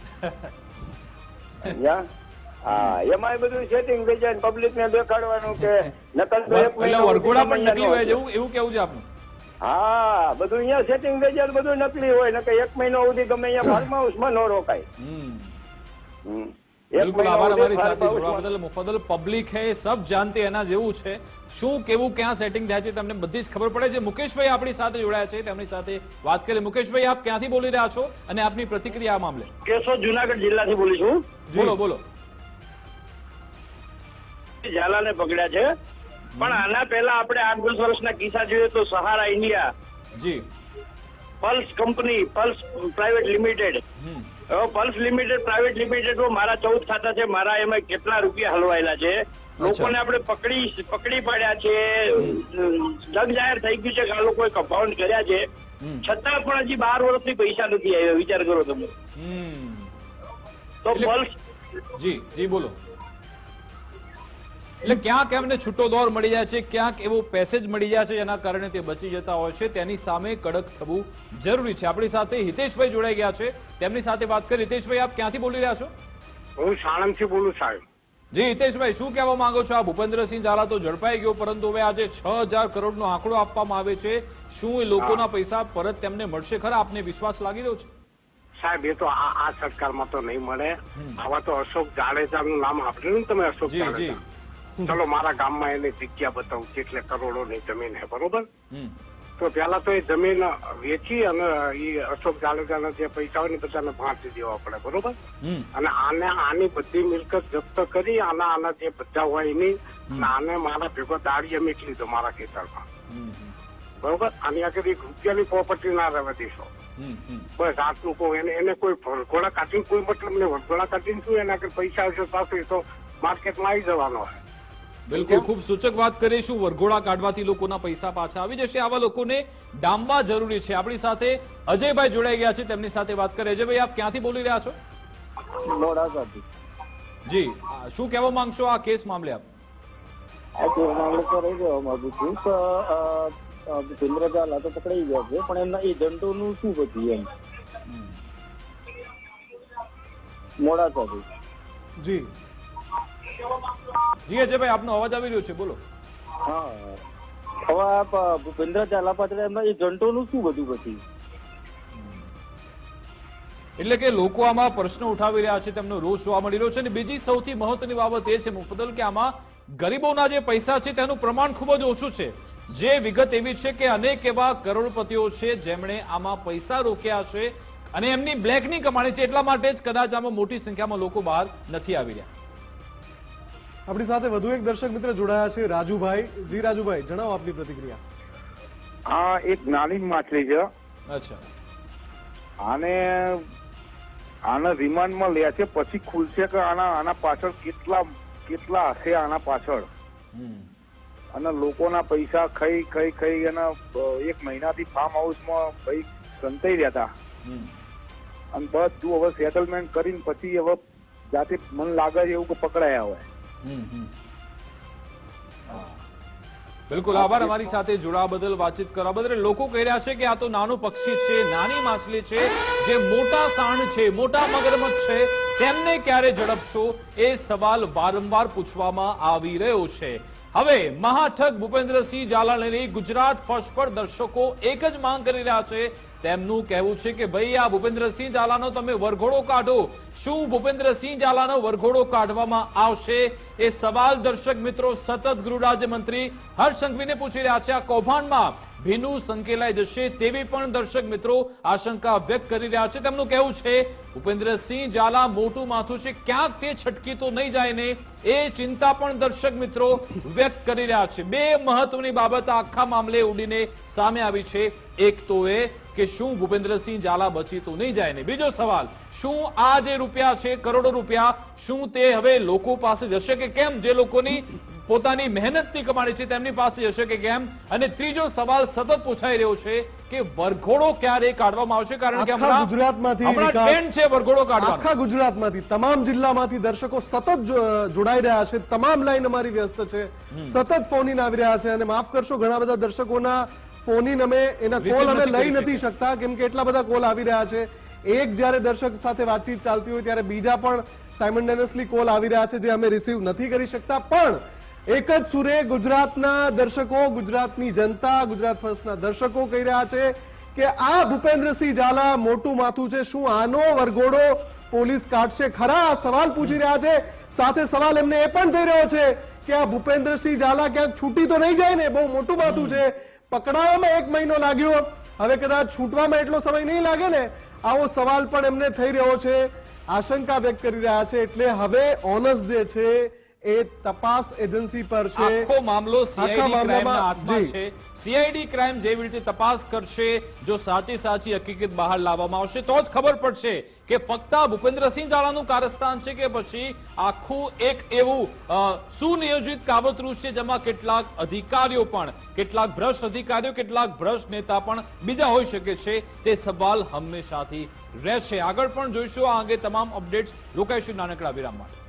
હા, એમાં બધું સેટિંગ થઈ જાય, પબ્લિક ને દેખાડવાનું કે નકલ તો એક મહિના વરઘોડા પણ નકલી હોય એવું કેવું છે આપનું? હા, બધું અહીંયા સેટિંગ થઈ જાય, બધું નકલી હોય ને, કે 1 મહિનો સુધી ગમે અહીંયા ફાર્મ હાઉસમાં ન રોકાય. બિલકુલ, આભાર અમારી સાથે જોડવા બદલ. મુફદ્દલ પબ્લિક હે સબ જાનતે, એના જેવું છે. શું કેવું ક્યાં સેટિંગ થાય છે તમને બધી જ ખબર પડે છે. મુકેશભાઈ આપણી સાથે જોડાયા છે, તેમની સાથે વાત કરીએ. મુકેશભાઈ, આપ ક્યાંથી બોલી રહ્યા છો અને આપની પ્રતિક્રિયા આ મામલે? કેશોદ જુનાગઢ જિલ્લાથી બોલું છું. બોલો બોલો. ઝાલાને પકડ્યા છે, પણ આના પહેલા આપણે 8-10 વર્ષના કિસ્સા જોઈએ તો સહારા ઇન્ડિયા, જી, Pulse company, Pulse private limited, Pulse limited private લિમિટેડમાં મારા 14 ખાતા છે, મારા એમાં કેટલા રૂપિયા હલવાયેલા છે. લોકોને આપણે પકડી પાડ્યા છે, જગ જાહેર થઈ ગયું છે કે આ લોકોએ કમ્પાઉન્ડ કર્યા છે, છતાં પણ હજી 12 વર્ષથી પૈસા નથી આવ્યા. વિચાર કરો તમે. તો પલ્સ, જી જી બોલો. એટલે ક્યાંક એમને છૂટો દોર મળી જાય છે, ક્યાંક એવો પેસેજ મળી જાય છે જેના કારણે તે બચી જતા હોય છે. તેની સામે કડક થવું જરૂરી છે. આપણી સાથે હિતેશભાઈ જોડાઈ ગયા છે, તેમની સાથે વાત કરી. હિતેશભાઈ, આપ ક્યાંથી બોલી રહ્યા છો? હું સાણંદથી બોલું સાહેબ. જી હિતેશભાઈ, શું કહેવા માંગો છો? આ ભૂપેન્દ્રસિંહ ઝાલા તો ઝડપાઈ ગયો, પરંતુ હવે આજે 6000 કરોડનો આંકડો આપવામાં આવે છે. શું એ લોકોના પૈસા પરત તેમને મળશે ખરા? આપને વિશ્વાસ લાગી રહ્યો છે? સાહેબ, એ તો આ સરકારમાં તો નહીં મળે. આવા તો અશોક જાડેજાનું નામ સાંભળ્યું ને તમે? અશોક જાડેજા, ચલો મારા ગામમાં એની જગ્યા બતાવું, કેટલે કરોડોની જમીન છે, બરોબર? તો પેલા તો એ જમીન વેચી અને એ અશોક જાડેજાના જે પૈસા હોય ને બધાને ભાંચી દેવા પડે, બરોબર? અને આની બધી મિલકત જપ્ત કરી, આના જે બધા હોય એની, આને મારા ભેગો દાડીએ મીકી લીધો મારા ખેતરમાં, બરોબર? આની આગળ 1 રૂપિયાની પ્રોપર્ટી ના રહેવા દેશો. બસ આટલું કહું. એને કોઈ વરઘોડા કાઢીને કોઈ મતલબ નહીં. વરઘોડા કાઢીને શું એના આગળ પૈસા હશે પાસે તો માર્કેટમાં આવી જવાનો છે. બિલકુલ, ખૂબ સૂચક વાત કરીશું. વરઘોડા કાઢવાથી લોકોના પૈસા પાછા આવી જશે, આવા લોકોને ડામવા જરૂરી છે. આપણી સાથે અજયભાઈ જોડાઈ ગયા છે, તેમની સાથે વાત કરીએ. અજયભાઈ, આપ ક્યાંથી બોલી રહ્યા છો? મોડાસાથી. જી, શું કહેવા માંગશો આ કેસ મામલે આપ? આ કેસ મામલે તો રહી જવા માંગુ છું કે ભૂપેન્દ્ર ઝાલા તો પકડાઈ ગયા છે, પણ એમના એજન્ટોનું શું પછી એમ મોડાસાથી. જી જી અજયભાઈ, આપનો અવાજ આવી રહ્યો છે, બોલો. હા, હવે આ ભૂપેન્દ્ર ઝાલા પાછળ એમના એજન્ટોનું શું બધું પછી? એટલે કે લોકો આમાં પ્રશ્નો ઉઠાવી રહ્યા છે, તેમનો રોષ જોવા મળી રહ્યો છે. અને બીજી સૌથી મહત્વની બાબત એ છે મુફદ્દલ કે આમાં ગરીબોના જે પૈસા છે તેનું પ્રમાણ ખૂબ જ ઓછું છે. જે વિગત એવી છે કે અનેક એવા કરોડપતિઓ છે જેમણે આમાં પૈસા રોક્યા છે અને એમની બ્લેકની કમાણી છે, એટલા માટે જ કદાચ આમાં મોટી સંખ્યામાં લોકો બહાર નથી આવી રહ્યા. આપણી સાથે વધુ એક દર્શક મિત્ર જોડાયા છે, રાજુભાઈ. જી રાજુભાઈ, જણાવો આપની પ્રતિક્રિયા. આ એક નાની માછલી છે. અચ્છા. આને રિમાન્ડમાં લે છે, પછી ખુલશે કે આના પાછળ કેટલા હશે આના પાછળ. અને લોકોના પૈસા ખાઈ અને 1 મહિનાથી ફાર્મ હાઉસમાં ભાઈ સંતાઈ રહ્યા હતા. અને બધું હવે સેટલમેન્ટ કરીને પછી હવે જાતે મન લાગે છે એવું કે પકડાયા હોય. બિલકુલ, આભાર અમારી સાથે જોડાવા બદલ, વાતચીત કરવા બદલ. લોકો કહી રહ્યા છે કે આ તો નાનું પક્ષી છે, નાની માછલી છે, જે મોટા સાણ છે, મોટા મગરમચ્છ છે, તેમને ક્યારે ઝડપશો એ સવાલ વારંવાર પૂછવામાં આવી રહ્યો છે. હવે મહાઠગ ભૂપેન્દ્રસિંહ ઝાલાને લઈ ગુજરાત ફર્સ્ટ પર દર્શકો એક જ માંગ કરી રહ્યા છે. તેમનું કહેવું છે કે ભાઈ આ ભૂપેન્દ્રસિંહ ઝાલાનો તમે વરઘોડો કાઢો. શું ભૂપેન્દ્રસિંહ ઝાલાનો વરઘોડો કાઢવામાં આવશે એ સવાલ દર્શક મિત્રો સતત ગૃહ રાજ્યમંત્રી હર્ષ સંઘવીને પૂછી રહ્યા છે. આ કૌભાંડમાં ભીનું સંકેલાઈ જશે તેવી પણ દર્શક મિત્રો આશંકા વ્યક્ત કરી રહ્યા છે. તેમનું કહેવું છે ભૂપેન્દ્રસિંહ ઝાલા મોટું માથું છે, ક્યાંક તે છટકી તો નહીં જાય ને એ ચિંતા પણ દર્શક મિત્રો વ્યક્ત કરી રહ્યા છે. બે મહત્વની બાબત આખા મામલે ઉડીને સામે આવી છે. એક તો એ કે શું ભૂપેન્દ્રસિંહ ઝાલા બચી તો નહીં જાય ને બીજો સવાલ, શું આ જે રૂપિયા છે, કરોડો રૂપિયા, શું તે હવે લોકો પાસે જશે કે કેમ? જે લોકોની પોતાની મહેનતની કમાણી છે તેમની પાસે જશે કે કેમ? અને ત્રીજો સવાલ સતત પૂછાઈ રહ્યો છે કે વરઘોડો ક્યારે કાઢવામાં આવશે? કારણ કે આખા ગુજરાતમાંથી ટ્રેન્ડ છે વરઘોડો કાઢવાનો. આખા ગુજરાતમાંથી, તમામ જિલ્લામાંથી દર્શકો સતત જોડાઈ રહ્યા છે. તમામ લાઈન અમારી વ્યસ્ત છે, સતત ફોન ઇન આવી રહ્યા છે. અને માફ કરશો, ઘણા બધા દર્શકોના ફોન ઇન એના કોલ અમે લઈ નથી શકતા, કેમ કે એટલા બધા કોલ આવી રહ્યા છે. એક જ્યારે દર્શક સાથે વાતચીત ચાલતી હોય ત્યારે બીજા પણ સાયમલ્ટેનિયસલી કોલ આવી રહ્યા છે જે અમે રિસીવ નથી કરી શકતા. પણ એક જ સુરે ગુજરાતના દર્શકો, ગુજરાતની જનતા, ગુજરાત ફર્સ્ટના દર્શકો કહી રહ્યા છે કે આ ભૂપેન્દ્રસિંહ ઝાલા મોટું માથું છે, શું આનો વરઘોડો પોલીસ કાઢશે ખરા? આ સવાલ પૂછી રહ્યા છે. સાથે સવાલ એમને એ પણ થઈ રહ્યો છે કે આ ભૂપેન્દ્રસિંહ ઝાલા ક્યાંક છૂટી તો નહીં જાય ને? બહુ મોટું માથું છે, પકડાવામાં 1 મહિનો લાગ્યો, હવે કદાચ છૂટવામાં એટલો સમય નહીં લાગે ને? આવો સવાલ પણ એમને થઈ રહ્યો છે, આશંકા વ્યક્ત કરી રહ્યા છે. એટલે હવે ઓનસ જે છે એ તપાસ એજન્સી પર છે. આખો મામલો સીઆઈડી ક્રાઇમના હાથમાં છે. સીઆઈડી ક્રાઇમ જેવી રીતે તપાસ કરશે, જો સાચી હકીકત બહાર લાવવામાં આવશે તો જ ખબર પડશે કે ફક્ત ભૂપેન્દ્રસિંહ ઝાલાનું કારસ્તાન છે કે પછી આખું એક એવું સુનિયોજિત કાવતરું છે જેમાં કેટલાક અધિકારીઓ પણ, કેટલાક ભ્રષ્ટ અધિકારીઓ, કેટલાક ભ્રષ્ટ નેતા પણ બીજા હોઈ શકે છે. તે સવાલ હંમેશાથી રહેશે. આગળ પણ જોઈશું આ અંગે તમામ અપડેટ્સ. રોકાઈશું નાનકડા વિરામ માટે.